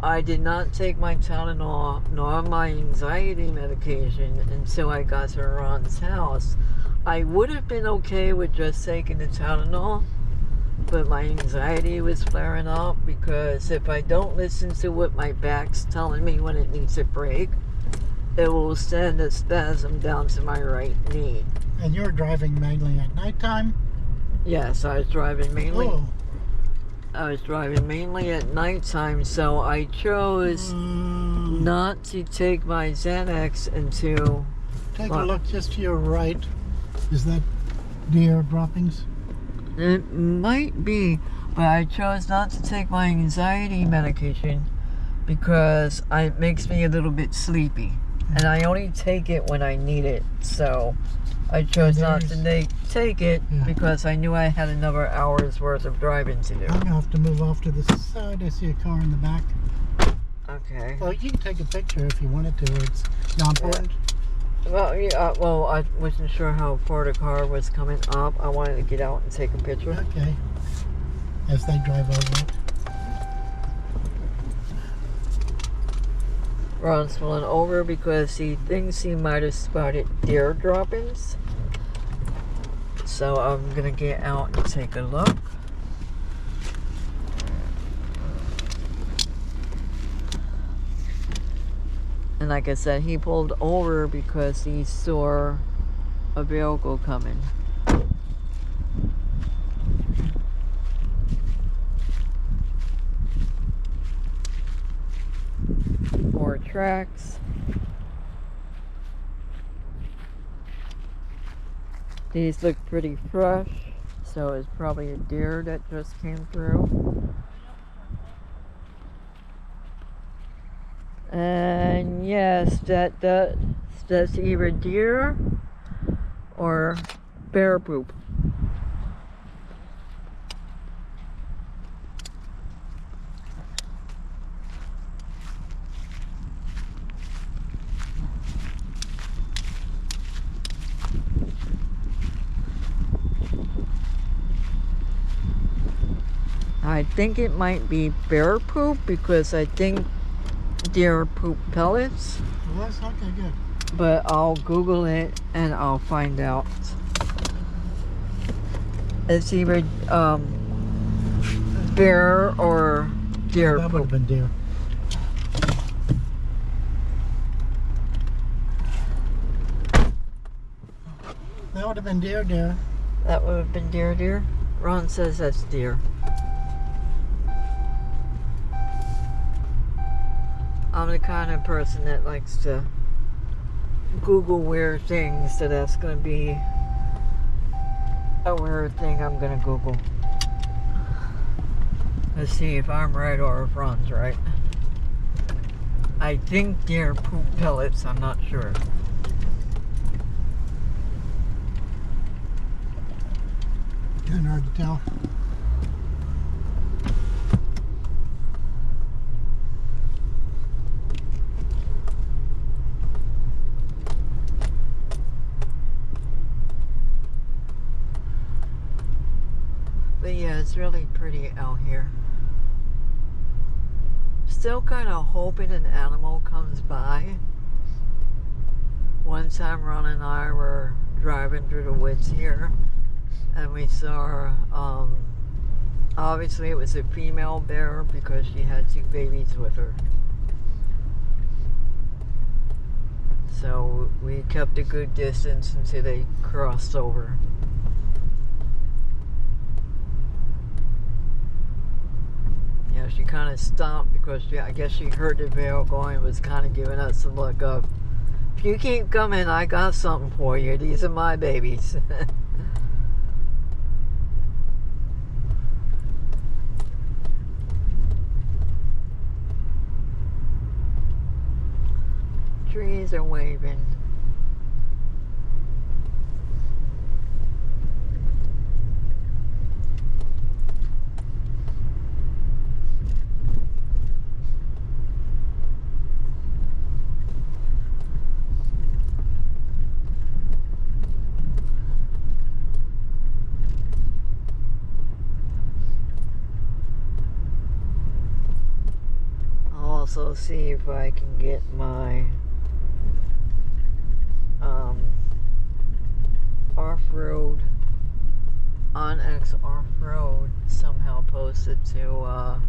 I did not take my Tylenol nor my anxiety medication until I got to Ron's house. I would have been okay with just taking the Tylenol, but my anxiety was flaring up, because if I don't listen to what my back's telling me when it needs a break, it will send a spasm down to my right knee. And you're driving mainly at nighttime? Yes, I was driving mainly. Oh. I was driving mainly at nighttime, so I chose not to take my Xanax until... Take a look just to your right. Is that deer droppings? It might be, but I chose not to take my anxiety medication because it makes me a little bit sleepy. And I only take it when I need it, so I chose not to take it because I knew I had another hour's worth of driving to do. I'm going to have to move off to the side. I see a car in the back. Okay. Well, you can take a picture if you wanted to. It's not important. Well, yeah, well, I wasn't sure how far the car was coming up. I wanted to get out and take a picture. Okay. As they drive over it. Ron's pulling over because he thinks he might have spotted deer droppings. So I'm gonna get out and take a look. And like I said, he pulled over because he saw a vehicle coming. More tracks. These look pretty fresh, so it's probably a deer that just came through. And yes, that's either deer or bear poop. I think it might be bear poop because I think deer poop pellets. Well, that's okay, good. But I'll Google it and I'll find out. It's either bear or deer That would have poop. been deer. That would have been deer. That would have been deer. Ron says that's deer. I'm the kind of person that likes to Google weird things, so that's going to be a weird thing I'm going to Google. Let's see if I'm right or if Ron's right. I think they're poop pellets, I'm not sure. Kind of hard to tell. But yeah, it's really pretty out here. Still kind of hoping an animal comes by. One time Ron and I were driving through the woods here, and we saw, obviously it was a female bear because she had 2 babies with her. So we kept a good distance until they crossed over. Yeah, she kind of stopped because I guess she heard the bear going and was kind of giving us a look of, if you keep coming, I got something for you. These are my babies. Trees are waving. I'll also see if I can get my off-road, Onyx off-road somehow posted to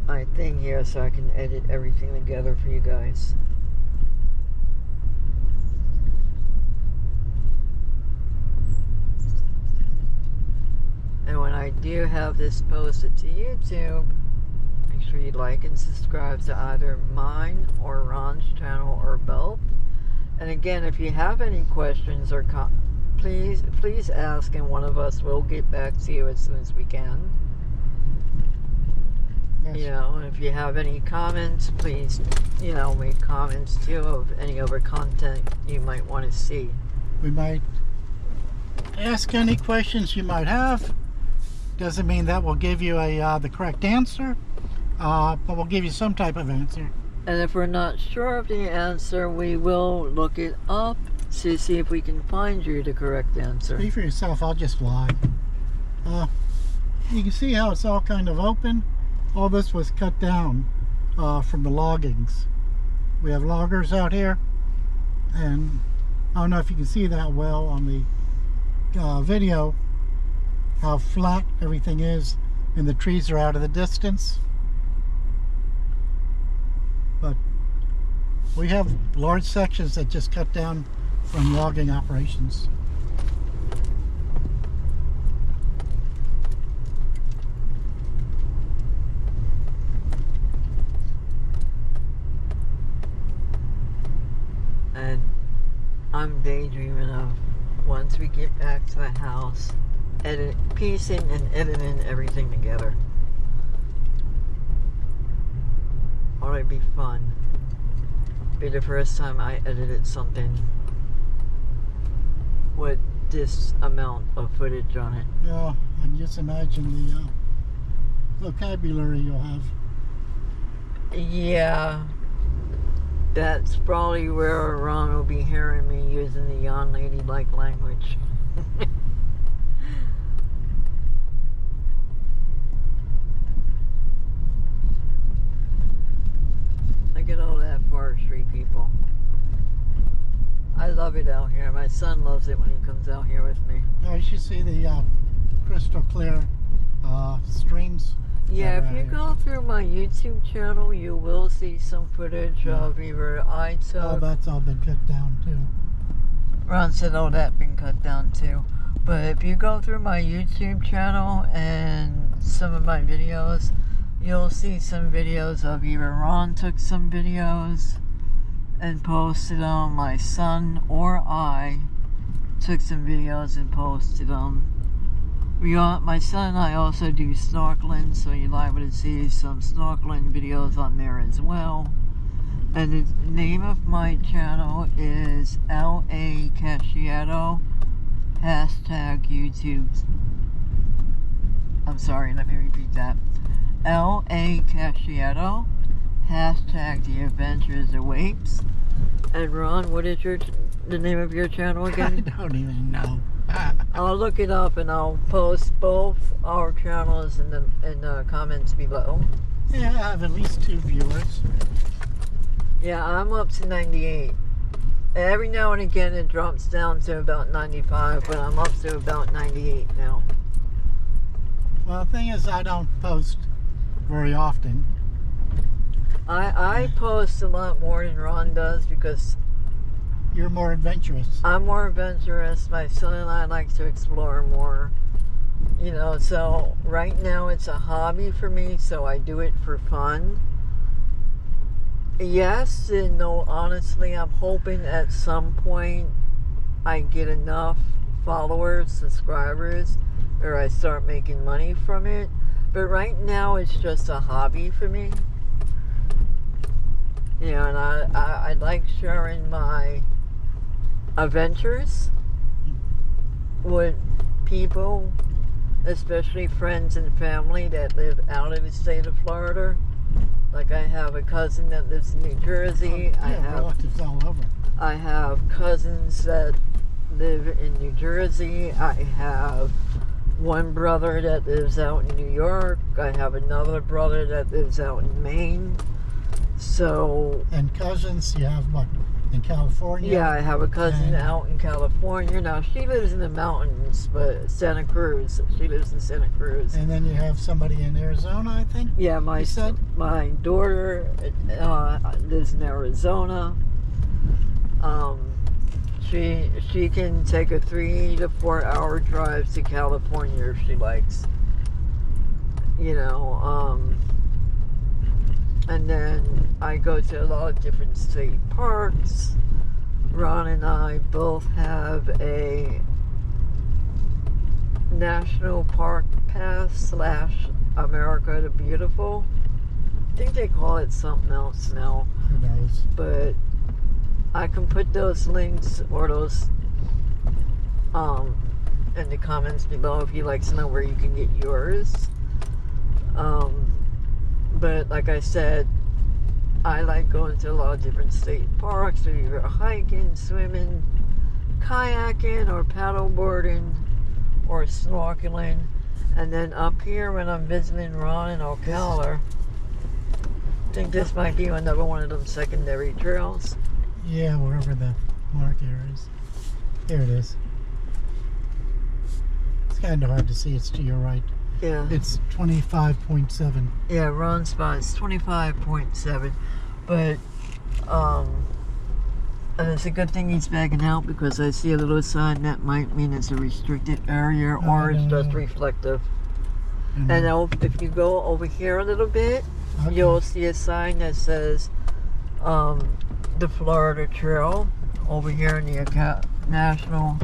my thing here so I can edit everything together for you guys. And when I do have this posted to YouTube, make sure you like and subscribe to either mine or Ron's channel or both. And again, if you have any questions or please ask, and one of us will get back to you as soon as we can. Yes. You know, and if you have any comments, please, you know, make comments too of any other content you might want to see. We might ask any questions you might have. Doesn't mean that we'll give you the correct answer, but we'll give you some type of answer. And if we're not sure of the answer, we will look it up to see if we can find you the correct answer. Speak for yourself, I'll just fly. You can see how it's all kind of open. All this was cut down from the loggings. We have loggers out here, and I don't know if you can see that well on the video, how flat everything is, and the trees are out of the distance. But we have large sections that just cut down from logging operations. And I'm daydreaming of, once we get back to the house, piecing and editing everything together. Or it'd be fun. Be the first time I edited something with this amount of footage on it. Yeah, and just imagine the vocabulary you'll have. Yeah, that's probably where Ron will be hearing me using the young lady-like language. Look at all that forestry, people. I love it out here. My son loves it when he comes out here with me. Yeah, you should see the crystal clear streams. Yeah, that if are you out here. go through my YouTube channel, you will see some footage of either I All took. that's all been cut down too. Ron said all that been cut down too. But if you go through my YouTube channel and some of my videos, you'll see some videos of either Ron took some videos and posted them, my son or I took some videos and posted them. My son and I also do snorkeling, so you're liable to see some snorkeling videos on there as well. And the name of my channel is L.A. Casciato, hashtag YouTube. I'm sorry, let me repeat that. L.A. Casciato, hashtag The Adventures Awaits. And Ron, what is the name of your channel again? I don't even know. I'll look it up and I'll post both our channels in the comments below. Yeah, I have at least 2 viewers. Yeah, I'm up to 98. Every now and again it drops down to about 95, but I'm up to about 98 now. Well, the thing is, I don't post very often. I post a lot more than Ron does because You're more adventurous. I'm more adventurous. My son and I like to explore more. You know, so right now it's a hobby for me, so I do it for fun. Yes and no, honestly, I'm hoping at some point I get enough followers, subscribers, or I start making money from it. But right now it's just a hobby for me. You know, and I like sharing my adventures with people, especially friends and family that live out of the state of Florida. Like I have a cousin that lives in New Jersey. I have relatives all over. I have cousins that live in New Jersey. I have one brother that lives out in New York. I have another brother that lives out in Maine. So... And cousins, you have what? In California? Yeah, I have a cousin out in California. Now, she lives in the mountains, but Santa Cruz. She lives in Santa Cruz. And then you have somebody in Arizona, I think? Yeah, my daughter lives in Arizona. She can take a 3 to 4 hour drive to California if she likes. You know, and then I go to a lot of different state parks. Ron and I both have a National Park Pass / America the Beautiful. I think they call it something else now. Who knows? But I can put those links or those in the comments below if you'd like to know where you can get yours. But like I said, I like going to a lot of different state parks, or either hiking, swimming, kayaking, or paddleboarding, or snorkeling. And then up here when I'm visiting Ron in Ocala, I think this might be another one of them secondary trails. Yeah, wherever the marker is. Here it is. It's kind of hard to see. It's to your right. Yeah. It's 25.7. Yeah, Ron's spot is 25.7. But, and it's a good thing he's backing out because I see a little sign that might mean it's a restricted area or it's just reflective. And if you go over here a little bit, you'll see a sign that says the Florida Trail over here in the Ocala National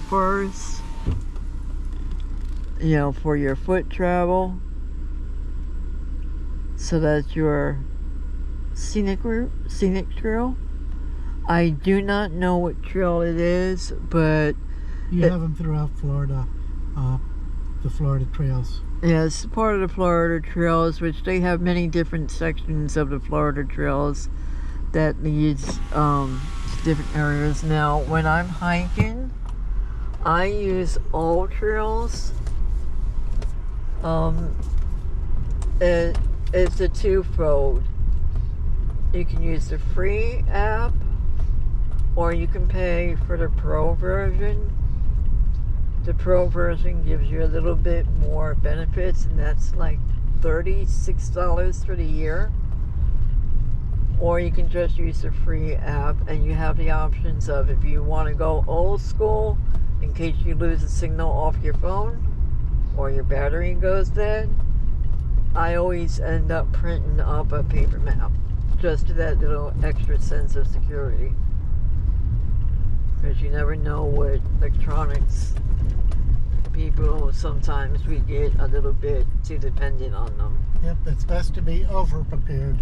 Forest. You know, for your foot travel. So that's your scenic trail. I do not know what trail it is, but you have them throughout Florida, the Florida trails. Yes, part of the Florida trails, which they have many different sections of the Florida trails that leads to different areas. Now, when I'm hiking, I use all trails. It's a twofold. You can use the free app, or you can pay for the pro version. The pro version gives you a little bit more benefits, and that's like $36 for the year. Or you can just use the free app, and you have the options of if you want to go old school in case you lose a signal off your phone or your battery goes dead. I always end up printing up a paper map just to that little extra sense of security, because you never know what electronics people, sometimes we get a little bit too dependent on them. Yep, it's best to be over-prepared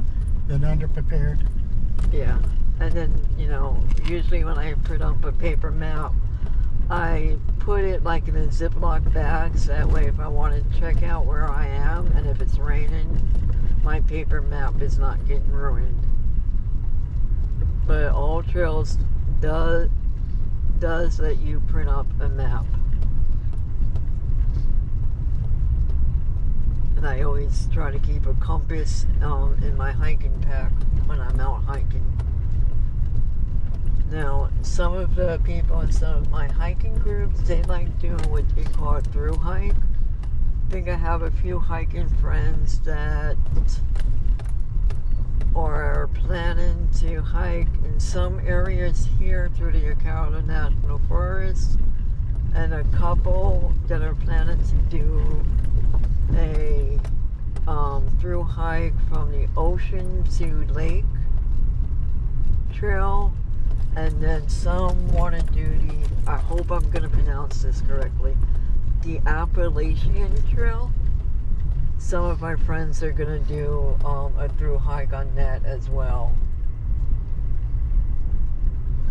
than under-prepared. Yeah. And then, you know, usually when I put up a paper map, I put it like in a Ziploc bag, so that way if I want to check out where I am and if it's raining, my paper map is not getting ruined. But All Trails does let you print up a map. And I always try to keep a compass in my hiking pack when I'm out hiking. Now, some of the people in some of my hiking groups, they like doing what they call a through hike. I think I have a few hiking friends that are planning to hike in some areas here through the Ocala National Forest, and a couple that are planning to do a through hike from the ocean to lake trail, and then some want to do the, I hope I'm going to pronounce this correctly, the Appalachian Trail. Some of my friends are going to do a through hike on that as well.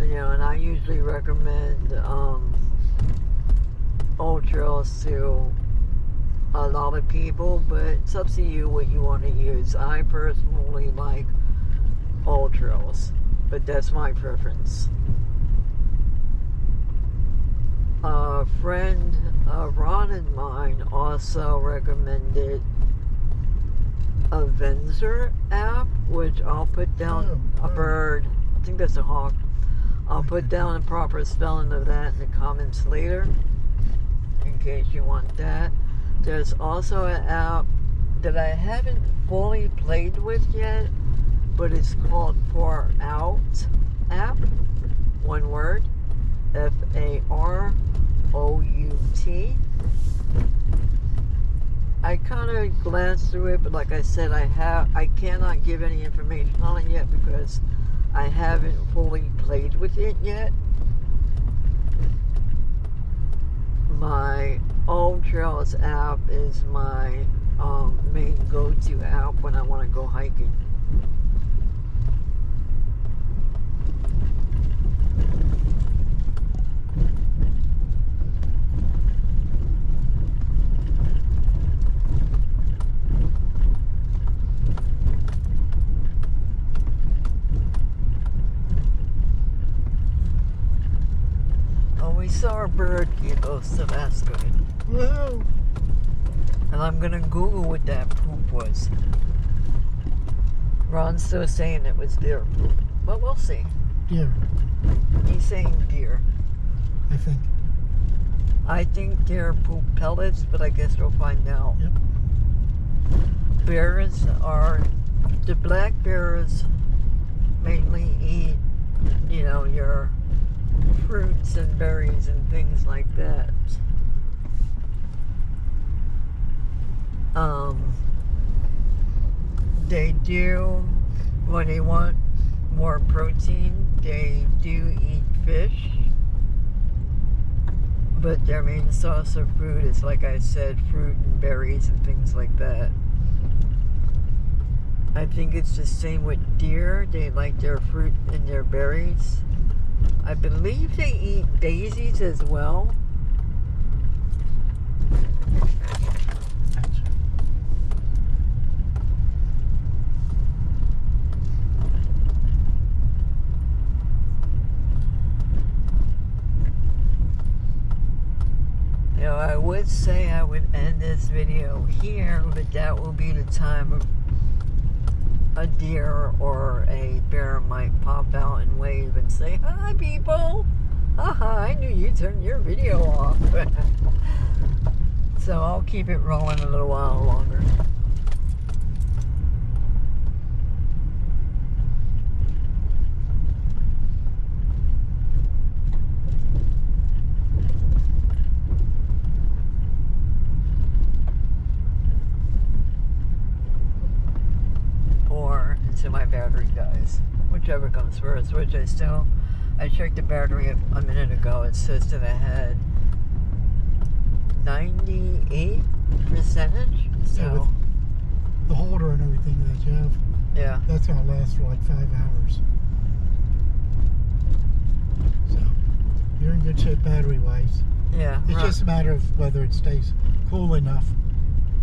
You know, and I usually recommend Old Trails to a lot of people, but it's up to you what you want to use. I personally like Old Trails, but that's my preference. A friend, Ron and mine, also recommended a Venzer app, which I'll put down a bird. I think that's a hawk. I'll put down the proper spelling of that in the comments later, in case you want that. There's also an app that I haven't fully played with yet, but it's called Far Out app. One word. Farout. I kind of glanced through it, but like I said, I cannot give any information on it yet because I haven't fully played with it yet. My Old Trails app is my main go-to app when I want to go hiking. We saw a bird, so that's good. Woohoo! And I'm gonna Google what that poop was. Ron's still saying it was deer poop, but we'll see. Deer. He's saying deer. I think. I think deer poop pellets, but I guess we'll find out. Yep. Bears are, the black bears mainly eat, you know, your fruits and berries and things like that. They do, when they want more protein, they do eat fish, but their main source of food is, like I said, fruit and berries and things like that. I think it's the same with deer. They like their fruit and their berries. I believe they eat daisies as well. You know, I would say I would end this video here, but that will be the time of a deer or a bear might pop out and wave and say, "Hi, people! Haha, I knew you turned your video off." So I'll keep it rolling a little while longer. Or until my battery dies, whichever comes first. Which I checked the battery a minute ago. It says that I had 98%. So, Yeah, with the holder and everything that you have, yeah. that's gonna last for like 5 hours. So you're in good shape battery wise. Yeah. It's just a matter of whether it stays cool enough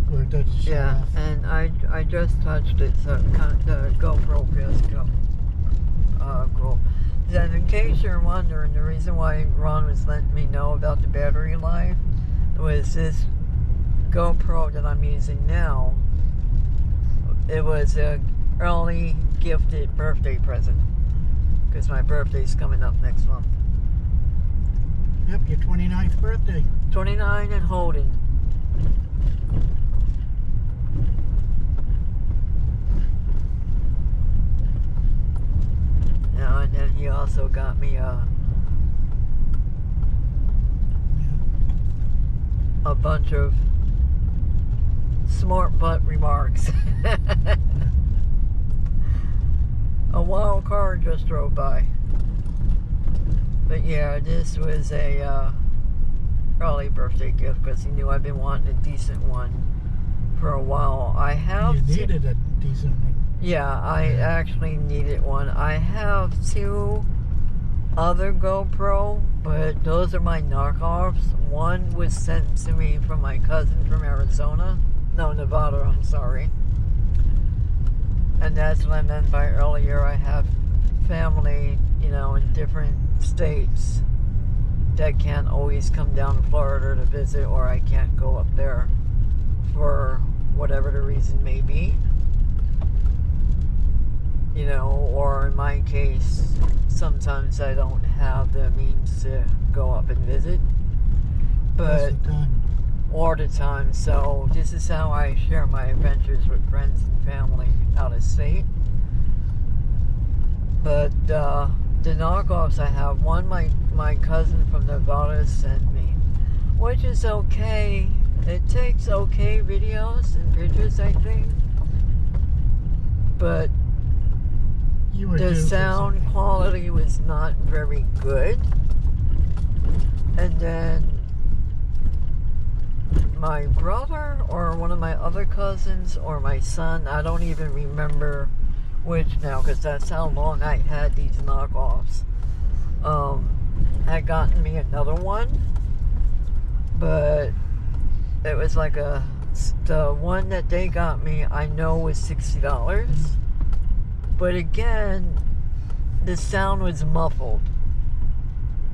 where it doesn't shut Yeah, off. and I just touched it, so it the GoPro feels cool. Then, in case you're wondering, the reason why Ron was letting me know about the battery life was this GoPro that I'm using now. It was a early gifted birthday present because my birthday's coming up next month. Yep, your 29th birthday. 29 and holding. And then he also got me a bunch of smart butt remarks. A wild car just drove by. But yeah, this was a early birthday gift because he knew I've been wanting a decent one for a while. I have You needed a decent one. Yeah, I actually needed one. I have 2 other GoPro, but those are my knockoffs. One was sent to me from my cousin from Arizona. No, Nevada, I'm sorry. And that's what I meant by earlier. I have family, in different states that can't always come down to Florida to visit, or I can't go up there for whatever the reason may be. Or in my case, sometimes I don't have the means to go up and visit. But all the time. So this is how I share my adventures with friends and family out of state. But the knockoffs I have, one my cousin from Nevada sent me, which is okay. It takes okay videos and pictures, I think. But the sound quality was not very good. And then my brother or one of my other cousins or my son, I don't even remember which now because that's how long I had these knockoffs, had gotten me another one. But it was like the one that they got me, I know was $60. But again, the sound was muffled.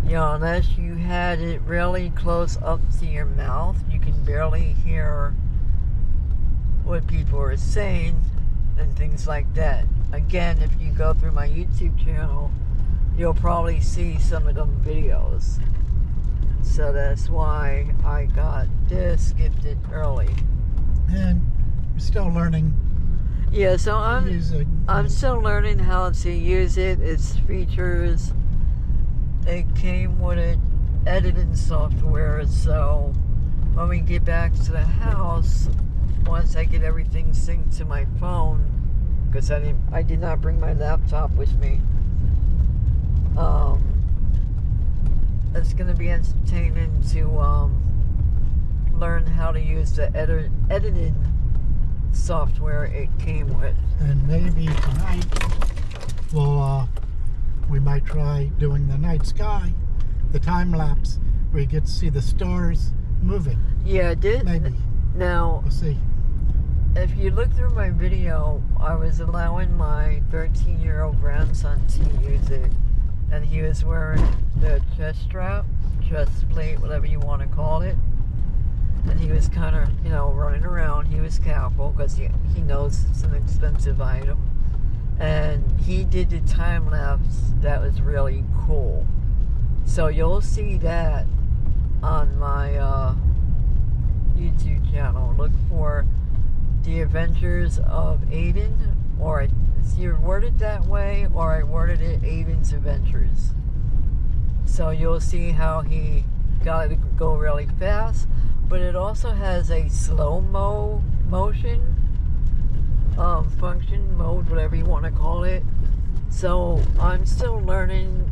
Unless you had it really close up to your mouth, you can barely hear what people are saying and things like that. Again, if you go through my YouTube channel, you'll probably see some of them videos. So that's why I got this gifted early. And you're still learning. Yeah, so I'm still learning how to use it, its features. It came with an editing software, so when we get back to the house, once I get everything synced to my phone, because I did not bring my laptop with me, it's going to be entertaining to learn how to use the editing software it came with. And maybe tonight we might try doing the night sky, the time lapse, where you get to see the stars moving. Yeah, maybe. Now, we'll see. If you look through my video, I was allowing my 13-year-old grandson to use it, and he was wearing the chest strap, chest plate, whatever you want to call it. And he was kind of, running around. He was careful because he knows it's an expensive item. And he did the time lapse that was really cool. So you'll see that on my YouTube channel. Look for The Adventures of Aiden, or it's either worded that way or I worded it Aiden's Adventures. So you'll see how he got to go really fast. But it also has a slow-mo motion function, mode, whatever you want to call it. So I'm still learning.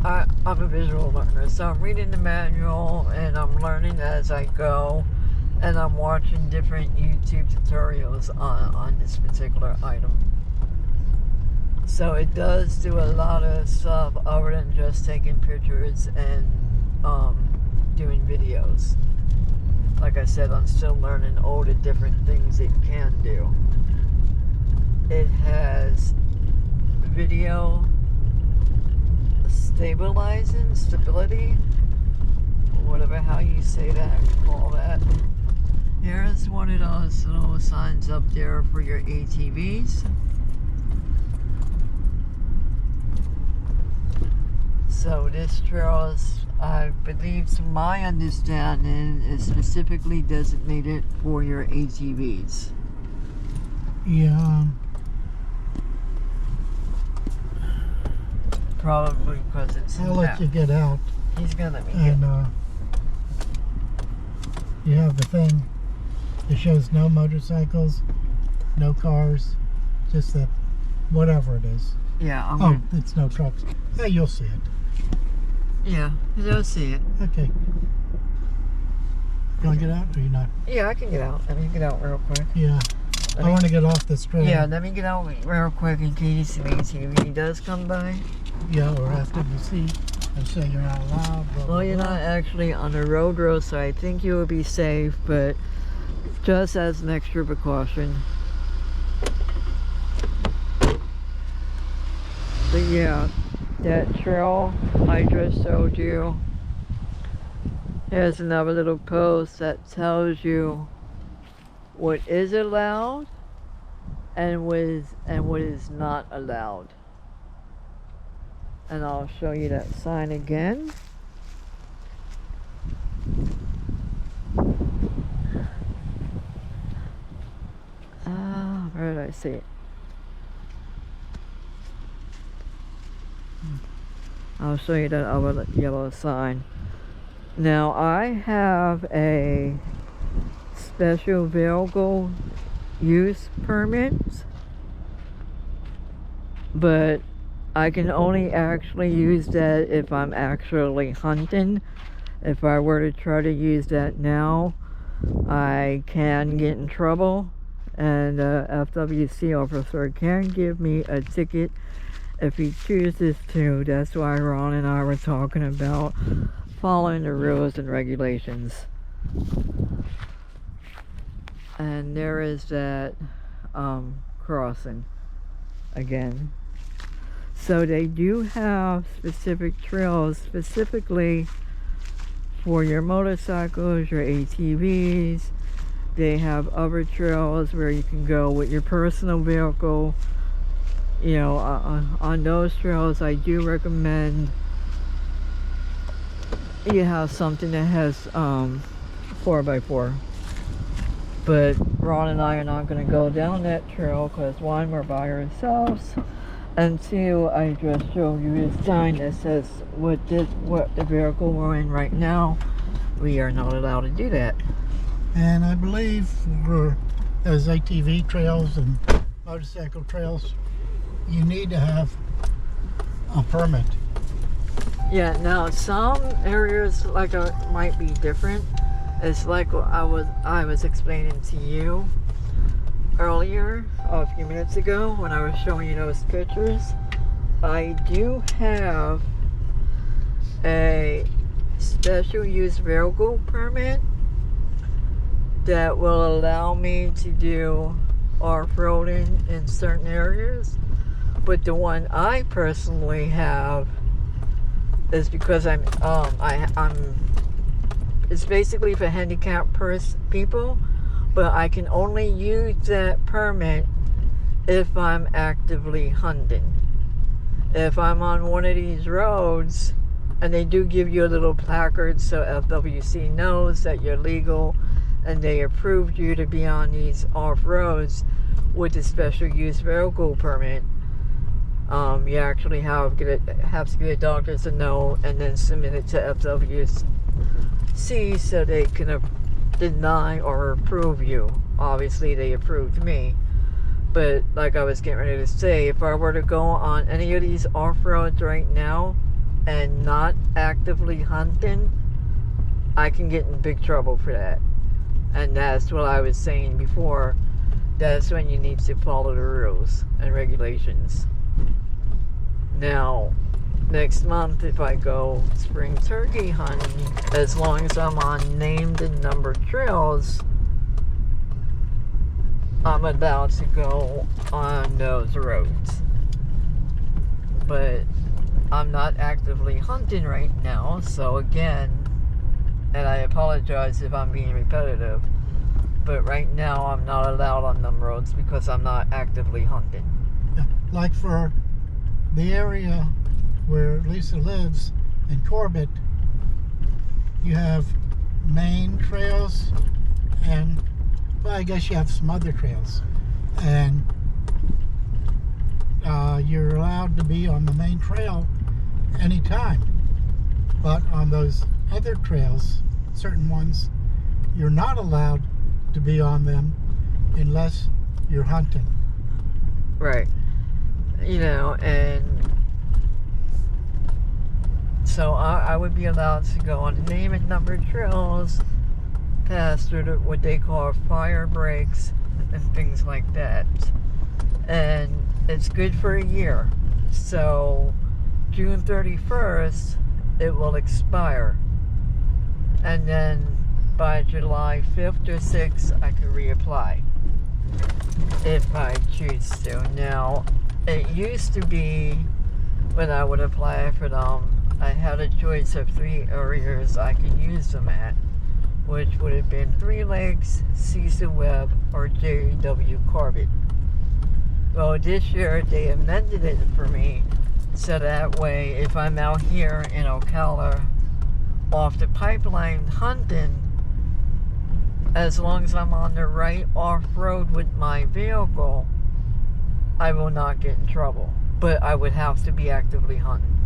I'm a visual learner, so I'm reading the manual and I'm learning as I go, and I'm watching different YouTube tutorials on this particular item. So it does do a lot of stuff other than just taking pictures and doing videos. Like I said, I'm still learning all the different things it can do. It has video stability, whatever how you say that, call that. Here's one of those little signs up there for your ATVs. So this trail is, I believe, to my understanding, is specifically designated for your ATVs. Yeah. Probably because it's I'll let you get out. He's gonna let me and you have the thing that shows no motorcycles, no cars, just that whatever it is. Yeah, I'm Oh, gonna, it's no trucks. Yeah, you'll see it. yeah, you'll see it. Okay. You want to get out or you not? Yeah, I can get out. Let me get out real quick. Yeah. Let I me- want to get off this trail. Yeah, let me get out real quick in case the ATV does come by. Yeah, or after you see and say you're not allowed. Blah, blah, Well, you're blah. not actually on a road, so I think you will be safe, but just as an extra precaution. But yeah, that trail I just showed you, there's another little post that tells you what is allowed and what is not allowed. And I'll show you that sign again. Where did I see it? I'll show you that other yellow sign. Now I have a special vehicle use permit, but I can only actually use that if I'm actually hunting. If I were to try to use that now, I can get in trouble, and FWC officer can give me a ticket if he chooses to. That's why Ron and I were talking about following the rules and regulations. And there is that crossing again. So they do have specific trails specifically for your motorcycles, your ATVs. They have other trails where you can go with your personal vehicle. You know, on those trails, I do recommend you have something that has 4x4. But Ron and I are not going to go down that trail because one, we're by ourselves, and two, I just showed you this sign that says what the vehicle we're in right now, we are not allowed to do that. And I believe for those ATV trails and motorcycle trails, you need to have a permit. Yeah, now some areas might be different. It's like what I was explaining to you earlier, a few minutes ago, when I was showing you those pictures. I do have a special use vehicle permit that will allow me to do off-roading in certain areas, but the one I personally have is because I'm it's basically for handicapped people, but I can only use that permit if I'm actively hunting. If I'm on one of these roads, and they do give you a little placard so FWC knows that you're legal and they approved you to be on these off roads with a special use vehicle permit, you actually have to get a doctor's note and then submit it to FWC so they can deny or approve you. Obviously they approved me, but like I was getting ready to say, if I were to go on any of these off-roads right now and not actively hunting, I can get in big trouble for that. And that's what I was saying before. That's when you need to follow the rules and regulations. Now, next month, if I go spring turkey hunting, as long as I'm on named and numbered trails, I'm allowed to go on those roads. But I'm not actively hunting right now, so again, and I apologize if I'm being repetitive, but right now I'm not allowed on them roads because I'm not actively hunting. Yeah, like for the area where Lisa lives in Corbett, you have main trails and, well, I guess you have some other trails, and you're allowed to be on the main trail anytime, but on those other trails, certain ones, you're not allowed to be on them unless you're hunting. Right. You know, and so I would be allowed to go on name and numbered trails, pass through what they call fire breaks and things like that. And it's good for a year. So June 31st, it will expire. And then by July 5th or 6th, I can reapply if I choose to. Now, it used to be when I would apply for them, I had a choice of 3 areas I could use them at, which would have been Three Lakes, Cecil Webb, or J.W. Corbett. Well, this year they amended it for me so that way if I'm out here in Ocala off the pipeline hunting, as long as I'm on the right off-road with my vehicle, I will not get in trouble. But I would have to be actively hunting.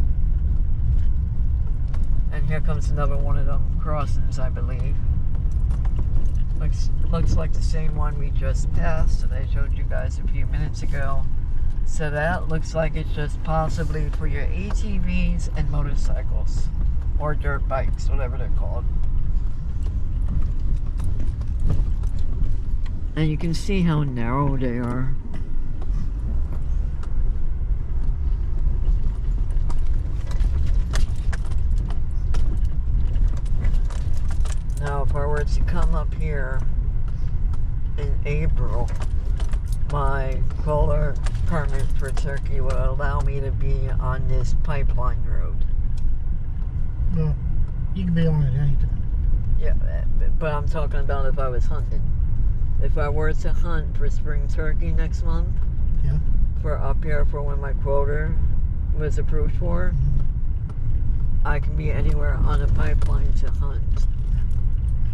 And here comes another one of them crossings, I believe. Looks like the same one we just passed that I showed you guys a few minutes ago. So that looks like it's just possibly for your ATVs and motorcycles. Or dirt bikes, whatever they're called. And you can see how narrow they are. Now, if I were to come up here in April, my quota permit for turkey would allow me to be on this pipeline road. Well, you can be on it anytime. Yeah, but I'm talking about if I was hunting. If I were to hunt for spring turkey next month, Yeah. for up here for when my quota was approved for, I can be anywhere on a pipeline to hunt.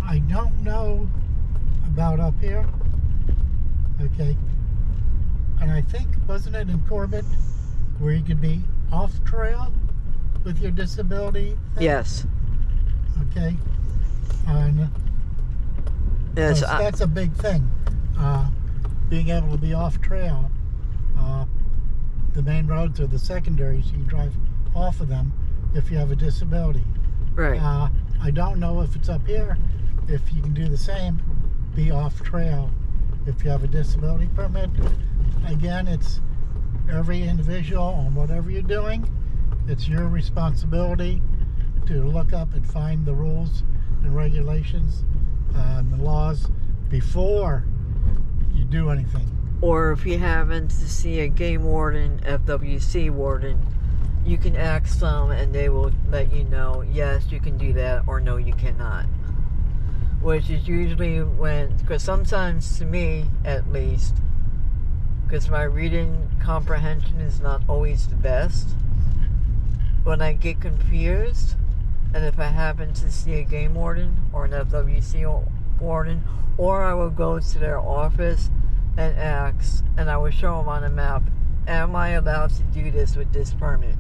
I don't know about up here. Okay. And I think, wasn't it in Corbett where you could be off trail with your disability thing? Yes. Okay. And Yes. that's a big thing. Being able to be off trail. The main roads are the secondaries. You can drive off of them if you have a disability. Right. I don't know if it's up here, if you can do the same, be off trail if you have a disability permit. Again, it's every individual on whatever you're doing. It's your responsibility to look up and find the rules and regulations and the laws before you do anything. Or if you happen to see a game warden, FWC warden, you can ask them and they will let you know, yes, you can do that, or no, you cannot. Which is usually when, because sometimes to me, at least, because my reading comprehension is not always the best, when I get confused, and if I happen to see a game warden or an FWC warden, or I will go to their office and ask, and I will show them on a map, am I allowed to do this with this permit?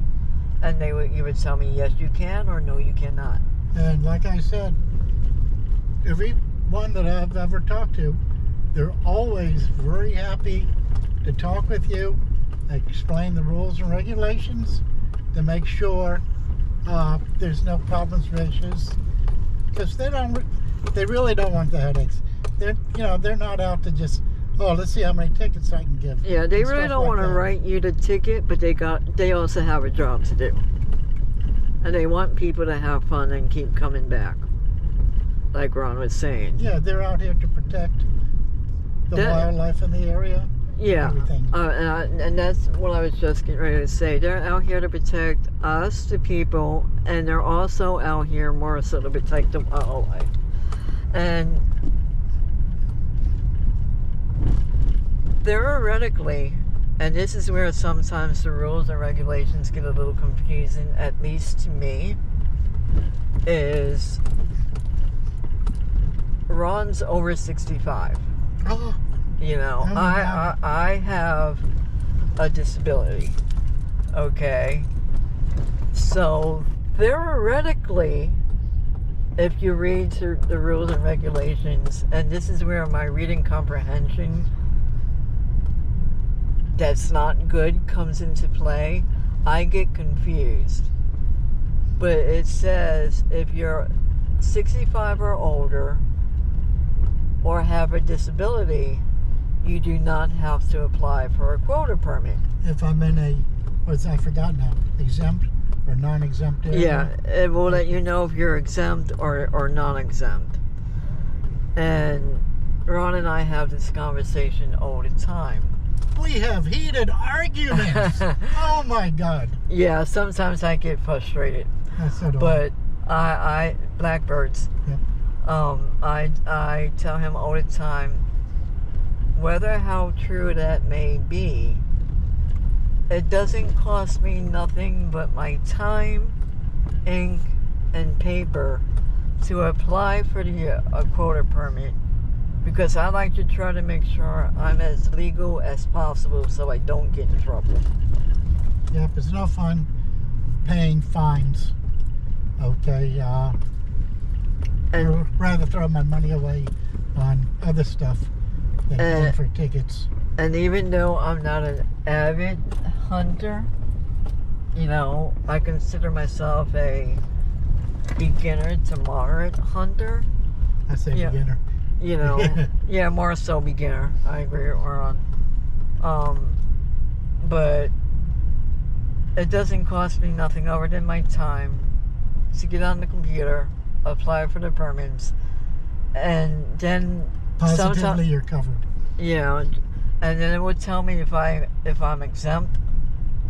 And they would either tell me, yes, you can, or no, you cannot. And like I said, everyone that I've ever talked to, they're always very happy to talk with you, explain the rules and regulations to make sure there's no problems or issues because they really don't want the headaches. They're not out to just, oh, let's see how many tickets I can give. Yeah, they and really stuff don't like want to that. write you the ticket, but they also have a job to do. And they want people to have fun and keep coming back. Like Ron was saying. Yeah, they're out here to protect the wildlife in the area. Yeah, Everything. and that's what I was just getting ready to say. They're out here to protect us, the people, and they're also out here more so to protect the wildlife. And theoretically, and this is where sometimes the rules and regulations get a little confusing, at least to me, is Ron's over 65. Oh, You know, Oh my God. I have a disability, okay? So, theoretically, if you read through the rules and regulations, and this is where my reading comprehension that's not good comes into play, I get confused. But it says if you're 65 or older or have a disability, you do not have to apply for a quota permit. if I'm in I forgot now, exempt or non-exempt area. Yeah, it will let you know if you're exempt or non-exempt. And Ron and I have this conversation all the time. We have heated arguments. Oh my God. Yeah, sometimes I get frustrated. So do I. But I blackbirds. Yep. I tell him all the time, whether how true that may be, it doesn't cost me nothing but my time, ink, and paper to apply for the quota permit, because I like to try to make sure I'm as legal as possible so I don't get in trouble. Yep, it's no fun paying fines. Okay, And I'd rather throw my money away on other stuff than paying for tickets. And even though I'm not an avid hunter, you know, I consider myself a beginner to moderate hunter. I say Yeah. beginner. You know, yeah, more so beginner. I agree with Ron. But it doesn't cost me nothing other than my time to get on the computer, apply for the permits, and then Positively, you're covered. yeah, and then it would tell me if I'm exempt,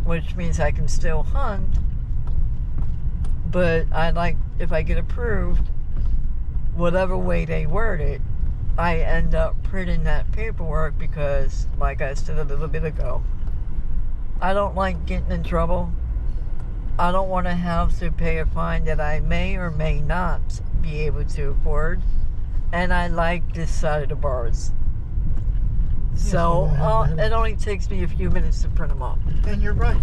which means I can still hunt. But if I get approved, whatever way they word it, I end up printing that paperwork because, like I said a little bit ago, I don't like getting in trouble. I don't want to have to pay a fine that I may or may not be able to afford. And I like this side of the bars. So it only takes me a few minutes to print them off. And you're right.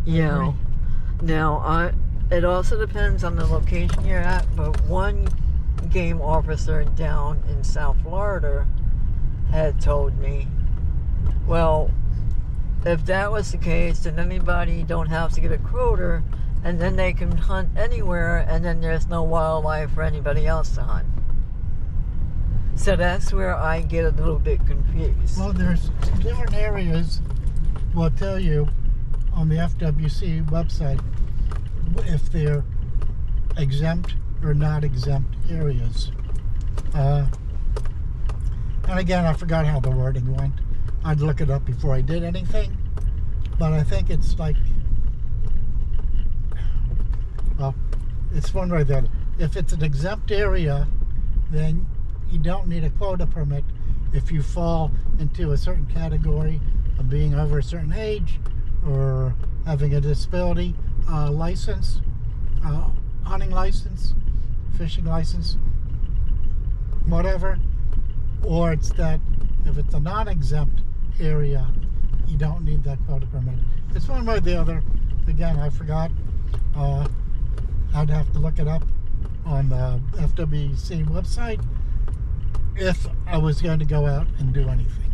You know, now it also depends on the location you're at, but one game officer down in South Florida had told me, well, if that was the case, then anybody don't have to get a quota, and then they can hunt anywhere, and then there's no wildlife for anybody else to hunt. So that's where I get a little bit confused. Well, there's different areas. Will tell you on the FWC website if they're exempt or not exempt areas. And again, I forgot how the wording went. I'd look it up before I did anything. But I think it's like, well, it's one way or the other. If it's an exempt area, then you don't need a quota permit if you fall into a certain category of being over a certain age or having a disability license, hunting license, fishing license, whatever. Or it's that if it's a non-exempt area, you don't need that quota permit. It's one way or the other. Again, I forgot. I'd have to look it up on the FWC website if I was going to go out and do anything.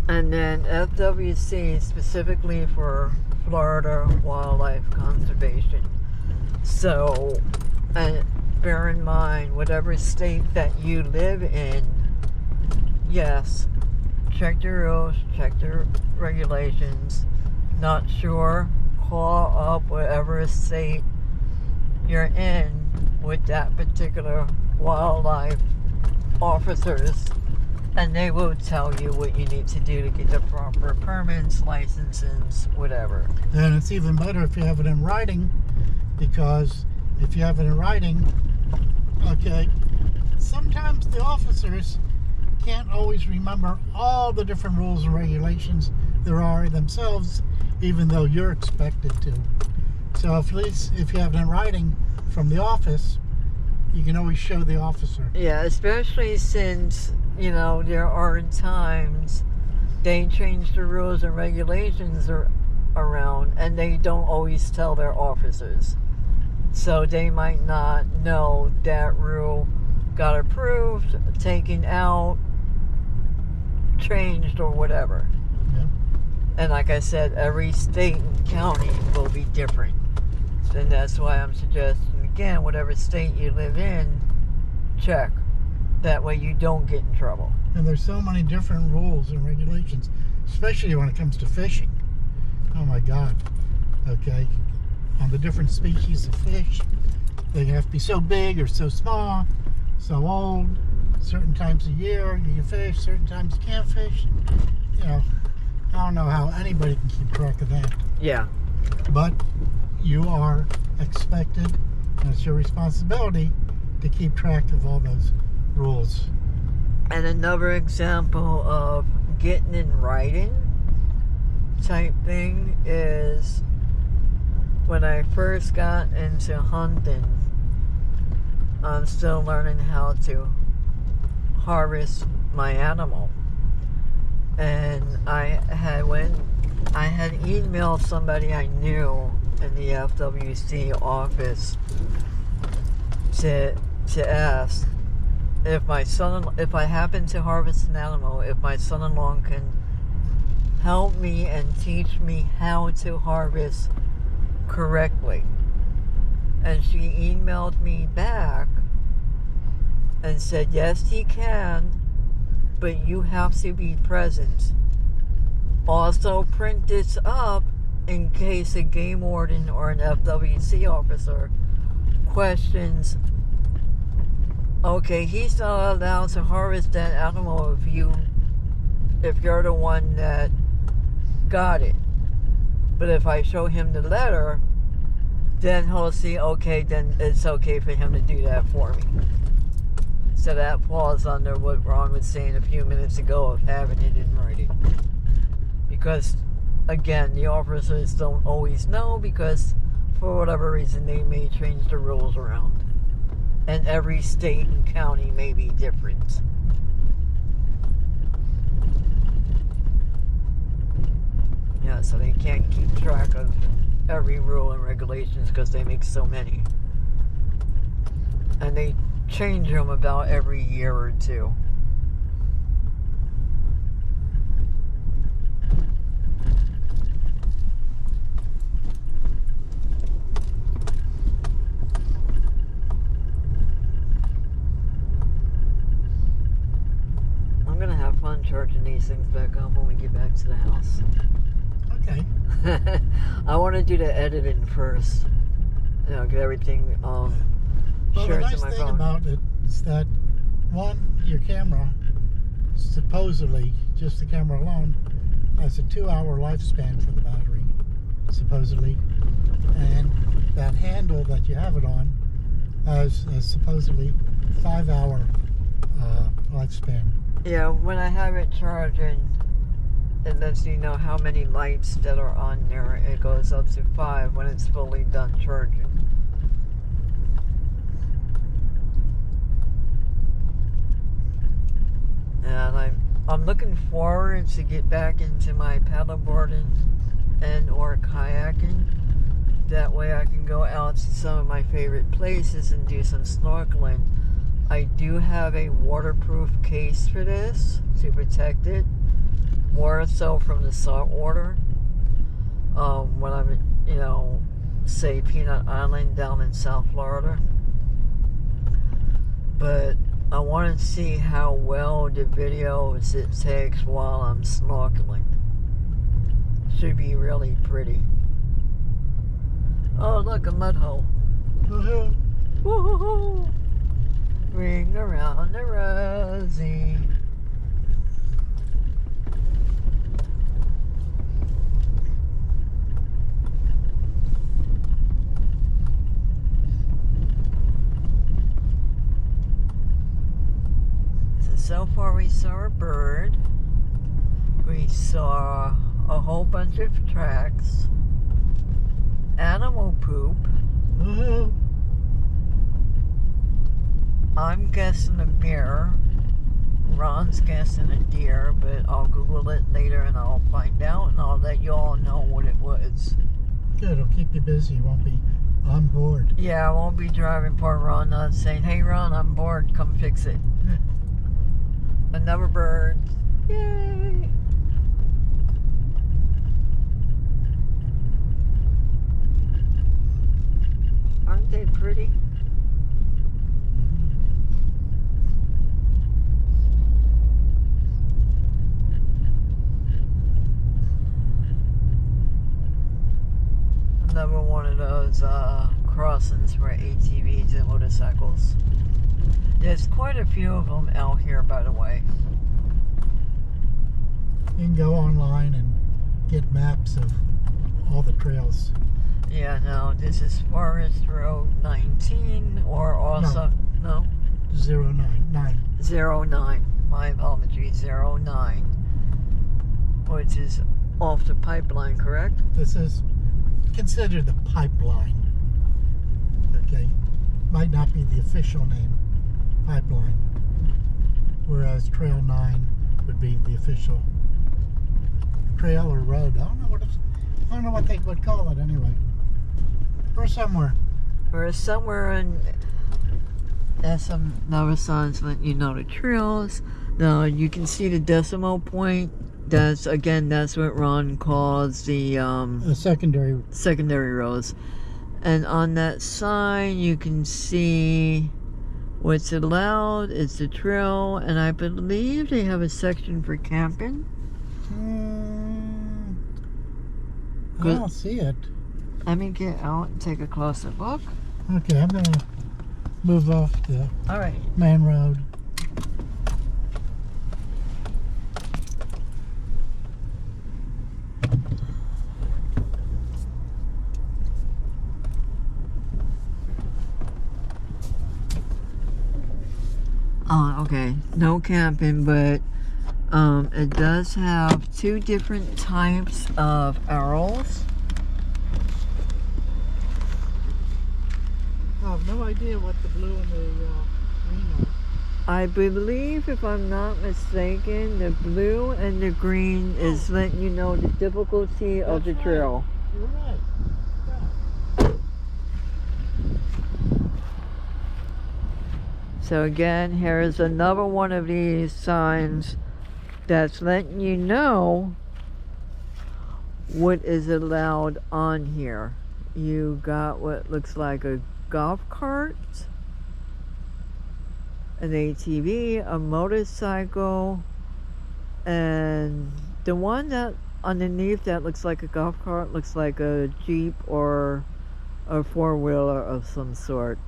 And then FWC, specifically for Florida Wildlife Conservation. So, and bear in mind, whatever state that you live in, yes, check the rules, check the regulations. Not sure, call up whatever state you're in with that particular wildlife officers, and they will tell you what you need to do to get the proper permits, licenses, whatever. And it's even better if you have it in writing, because if you have it in writing, okay, sometimes the officers can't always remember all the different rules and regulations there are themselves, even though you're expected to. So at least if you have it in writing from the office, you can always show the officer. Yeah, especially since, there are times they change the rules and regulations around, and they don't always tell their officers. So they might not know that rule got approved, taken out, changed, or whatever. Yeah. And like I said, every state and county will be different. And that's why I'm suggesting, again, whatever state you live in, check. That way you don't get in trouble. And there's so many different rules and regulations, especially when it comes to fishing. Oh my God. Okay. On the different species of fish, they have to be so big or so small, so old. Certain times of year you can fish, certain times you can't fish. I don't know how anybody can keep track of that. Yeah. But you are expected, and it's your responsibility to keep track of all those rules. And another example of getting in writing type thing is when I first got into hunting, I'm still learning how to harvest my animal. And I had emailed somebody I knew in the FWC office to ask if I happen to harvest an animal, if my son-in-law can help me and teach me how to harvest correctly. And she emailed me back and said, yes, he can, but you have to be present. Also, print this up in case a game warden or an FWC officer questions, okay, he's not allowed to harvest that animal if you're the one that got it. But if I show him the letter, then he'll see, okay, then it's okay for him to do that for me. So that falls under what Ron was saying a few minutes ago of having it in writing. Because, again, the officers don't always know, because for whatever reason they may change the rules around. And every state and county may be different. Yeah, so they can't keep track of every rule and regulations because they make so many. And they change them about every year or two. I'm gonna have fun charging these things back up when we get back to the house. Okay. I want to do the editing first. Get everything Well, the shared nice to my thing phone. about it is that, one, your camera, supposedly, just the camera alone, has a 2-hour lifespan for the battery, supposedly. And that handle that you have it on has a supposedly 5-hour lifespan. Yeah, when I have it charging, it lets you know how many lights that are on there. It goes up to 5 when it's fully done charging. And I'm looking forward to get back into my paddleboarding and or kayaking. That way I can go out to some of my favorite places and do some snorkeling. I do have a waterproof case for this to protect it, more so from the salt water. when I'm, you know, say Peanut Island down in South Florida. But I want to see how well the videos it takes while I'm snorkeling. Should be really pretty. Oh, look, a mud hole. Woo-hoo-hoo. Ring around the rosy. So far we saw a bird. We saw a whole bunch of tracks. Animal poop. I'm guessing a bear. Ron's guessing a deer, but I'll Google it later and I'll find out and I'll let you all know what it was. Good, it'll keep you busy. You won't be on board. Yeah, I won't be driving poor Ron not saying, hey Ron, I'm bored, come fix it. Another bird. Yay! Aren't they pretty? Another one of those crossings for ATVs and motorcycles. There's quite a few of them out here, by the way. You can go online and get maps of all the trails. Yeah, no, this is Forest Road 19, or also, no? 099. 09. My apologies, 09. Which is off the pipeline, correct? This is considered the pipeline. Okay? Might not be the official name, pipeline. Whereas Trail 9 would be the official trail or road. I don't know what they would call it anyway. Or somewhere. Or somewhere in. There's some number signs letting you know the trails. Now you can see the decimal point. That's what Ron calls the secondary roads. And on that sign you can see what's allowed. It's the trail, and I believe they have a section for camping. I don't see it. Let me get out and take a closer look. Okay, I'm gonna move off the main road. Okay, no camping, but it does have two different types of arrows. I have no idea what the blue and the green are. I believe, if I'm not mistaken, the blue and the green is letting you know the difficulty of the trail. You're right. So again, here is another one of these signs that's letting you know what is allowed on here. You got what looks like a golf cart, an ATV, a motorcycle, and the one that underneath that looks like a golf cart looks like a Jeep or a four-wheeler of some sort.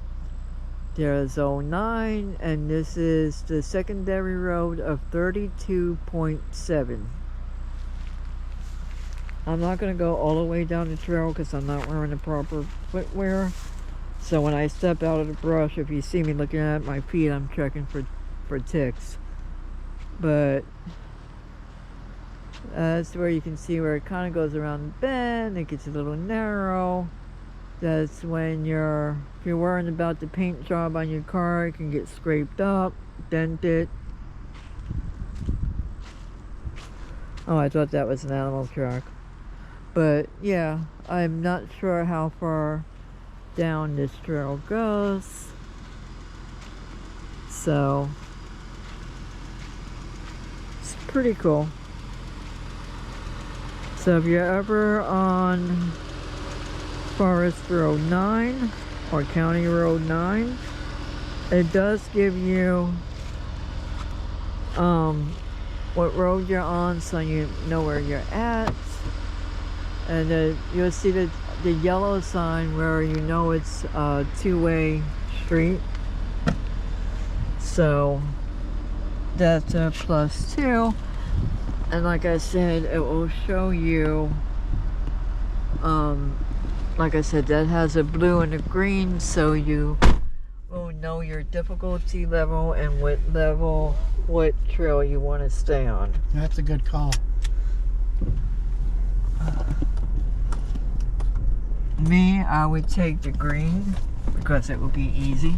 There's 09, and this is the secondary road of 32.7. I'm not going to go all the way down the trail because I'm not wearing the proper footwear. So when I step out of the brush, if you see me looking at my feet, I'm checking for ticks. But that's where you can see where it kind of goes around the bend. It gets a little narrow. That's when if you're worrying about the paint job on your car, it can get scraped up, dented. Oh, I thought that was an animal track. But yeah, I'm not sure how far down this trail goes. So it's pretty cool. So if you're ever on Forest Road 9 or County Road 9, it does give you what road you're on, so you know where you're at. And you'll see the yellow sign where you know it's a two-way street. So that's a +2. And like I said, it will show you, like I said, that has a blue and a green, so you will know your difficulty level and what trail you want to stay on. That's a good call. Me, I would take the green because it would be easy.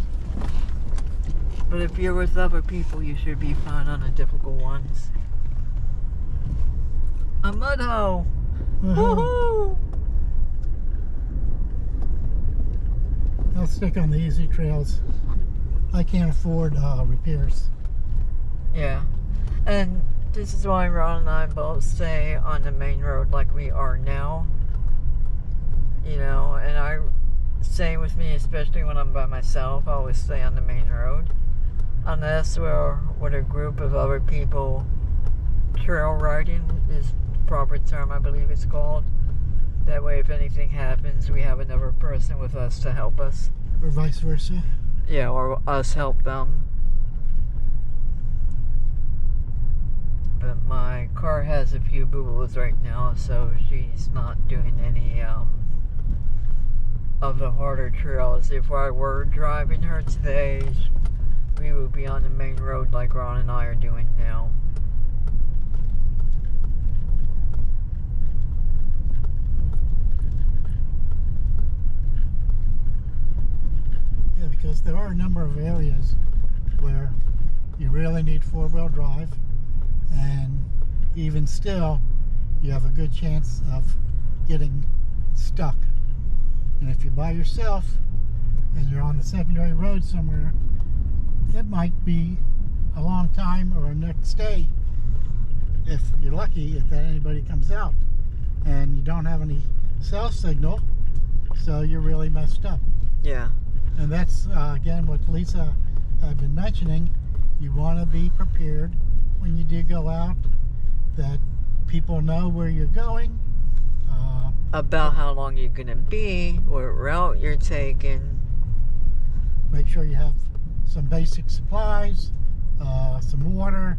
But if you're with other people, you should be fine on the difficult ones. A mud hole! Woohoo! I'll stick on the easy trails. I can't afford repairs. Yeah. And this is why Ron and I both stay on the main road like we are now. You know, and same with me, especially when I'm by myself, I always stay on the main road. Unless we're with a group of other people. Trail riding is the proper term, I believe it's called. That way, if anything happens, we have another person with us to help us. Or vice versa. Yeah, or us help them. But my car has a few boo-boos right now, so she's not doing any of the harder trails. If I were driving her today, we would be on the main road like Ron and I are doing now. Yeah, because there are a number of areas where you really need four-wheel drive, and even still, you have a good chance of getting stuck. And if you're by yourself and you're on the secondary road somewhere, it might be a long time or a next day, if you're lucky, if anybody comes out, and you don't have any cell signal, so you're really messed up. Yeah. And that's, again, what Lisa had been mentioning. You want to be prepared when you do go out, that people know where you're going. About how long you're going to be, what route you're taking. Make sure you have some basic supplies, some water,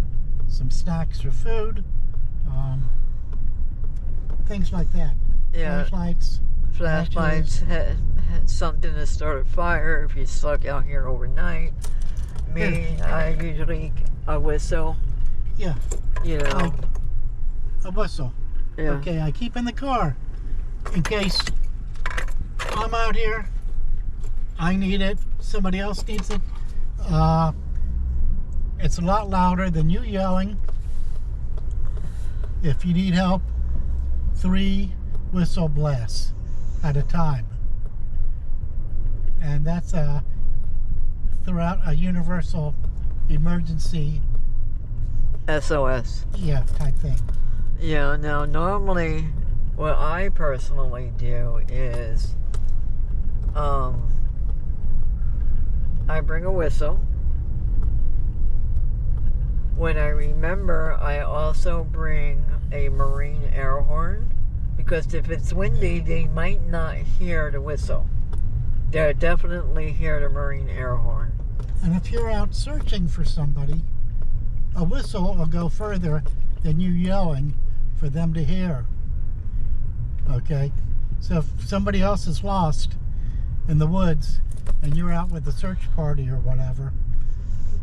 some snacks or food, things like that. Yeah. Flashlights, something to start a fire if you're stuck out here overnight. Me, I usually a whistle. Yeah. You know. A whistle. Yeah. Okay, I keep in the car in case I'm out here, I need it, somebody else needs it. It's a lot louder than you yelling. If you need help, 3 whistle blasts at a time. And that's throughout a universal emergency SOS. Yeah, type thing. Yeah, now normally what I personally do is I bring a whistle. When I remember, I also bring a marine air horn, because if it's windy, they might not hear the whistle. They'll definitely hear the marine air horn. And if you're out searching for somebody, a whistle will go further than you yelling for them to hear. Okay? So if somebody else is lost in the woods and you're out with a search party or whatever,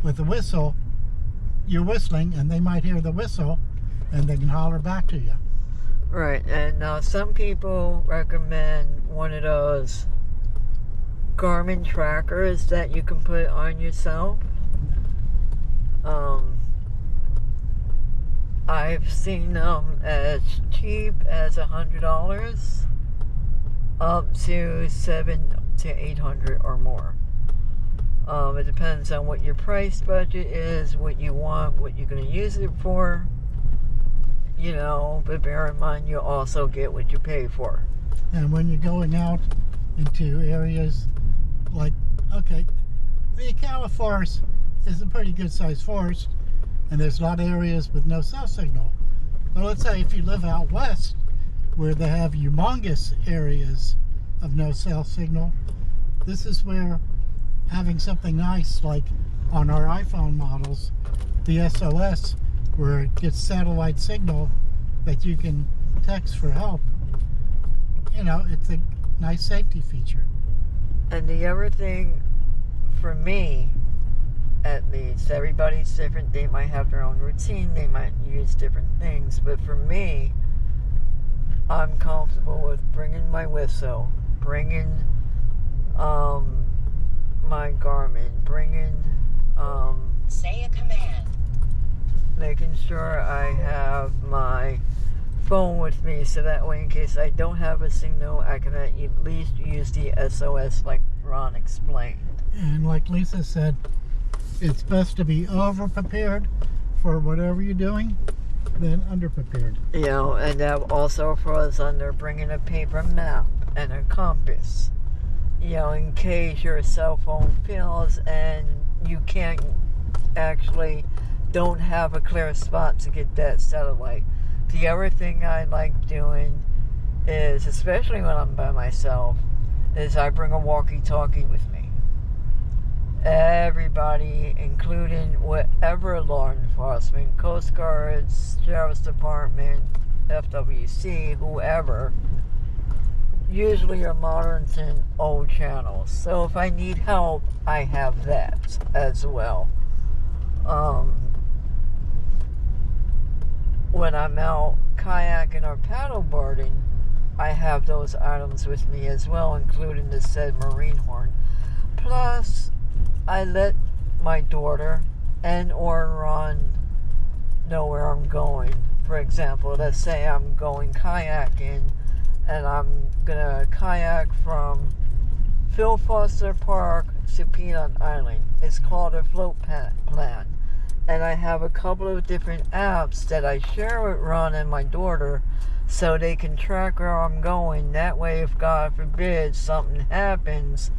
with a whistle, you're whistling and they might hear the whistle and they can holler back to you. Right, and now some people recommend one of those Garmin trackers that you can put on yourself. I've seen them as cheap as $100 up to $700 to $800 or more. It depends on what your price budget is, what you want, what you're going to use it for. but bear in mind you also get what you pay for. And when you're going out into areas like, okay, the Ocala forest is a pretty good sized forest, and there's a lot of areas with no cell signal. But let's say if you live out west, where they have humongous areas of no cell signal, this is where having something nice like on our iPhone models, the SOS, where it gets satellite signal that you can text for help, it's a nice safety feature. And the other thing, for me, at least, everybody's different. They might have their own routine. They might use different things. But for me, I'm comfortable with bringing my whistle, bringing my Garmin, bringing say a command. making sure I have my phone with me, so that way in case I don't have a signal, I can at least use the SOS like Ron explained. And like Lisa said, it's best to be over prepared for whatever you're doing than under prepared. And that also falls under bringing a paper map and a compass, in case your cell phone fails and you don't have a clear spot to get that satellite. The other thing I like doing is, especially when I'm by myself, is I bring a walkie-talkie with me. Everybody, including whatever law enforcement, Coast Guards, Sheriff's Department, FWC, whoever, usually are monitoring old channels. So if I need help, I have that as well. When I'm out kayaking or paddleboarding, I have those items with me as well, including the said marine horn. Plus, I let my daughter and or Ron know where I'm going. For example, let's say I'm going kayaking and I'm gonna kayak from Phil Foster Park to Peanut Island. It's called a float plan. And I have a couple of different apps that I share with Ron and my daughter so they can track where I'm going. That way, if God forbid something happens,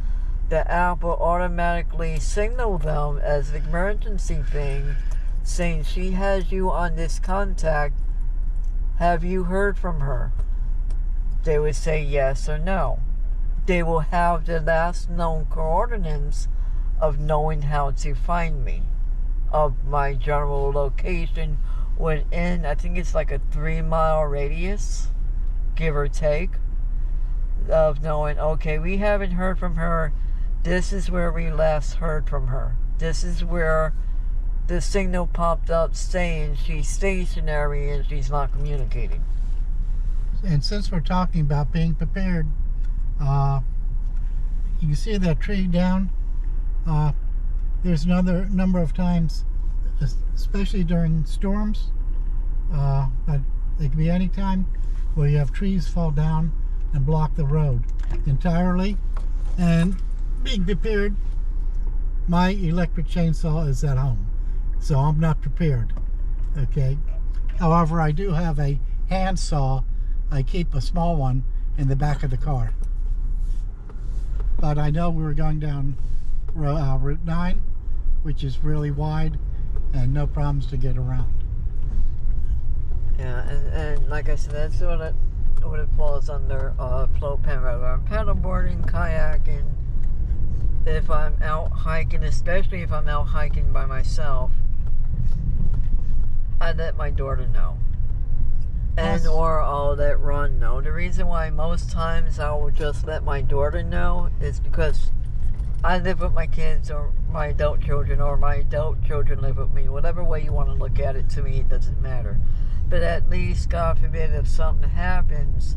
the app will automatically signal them as an emergency thing, saying she has you on this contact. Have you heard from her? They would say yes or no. They will have the last known coordinates of knowing how to find me, of my general location within, I think it's like a 3-mile radius, give or take, of knowing, okay, we haven't heard from her. This is where we last heard from her. This is where the signal popped up saying she's stationary and she's not communicating. And since we're talking about being prepared, you can see that tree down. There's another number of times, especially during storms, but it can be any time where you have trees fall down and block the road entirely. And being prepared, my electric chainsaw is at home, so I'm not prepared. Okay. However, I do have a hand saw. I keep a small one in the back of the car. But I know we were going down Route 9, which is really wide and no problems to get around. Yeah, and like I said, that's what it falls under, float pan, whether I'm paddleboarding, kayaking. If I'm out hiking, especially if I'm out hiking by myself, I let my daughter know. And or I'll let Ron know. The reason why most times I will just let my daughter know is because I live with my kids or my adult children, or my adult children live with me. Whatever way you want to look at it, to me, it doesn't matter. But at least, God forbid, if something happens,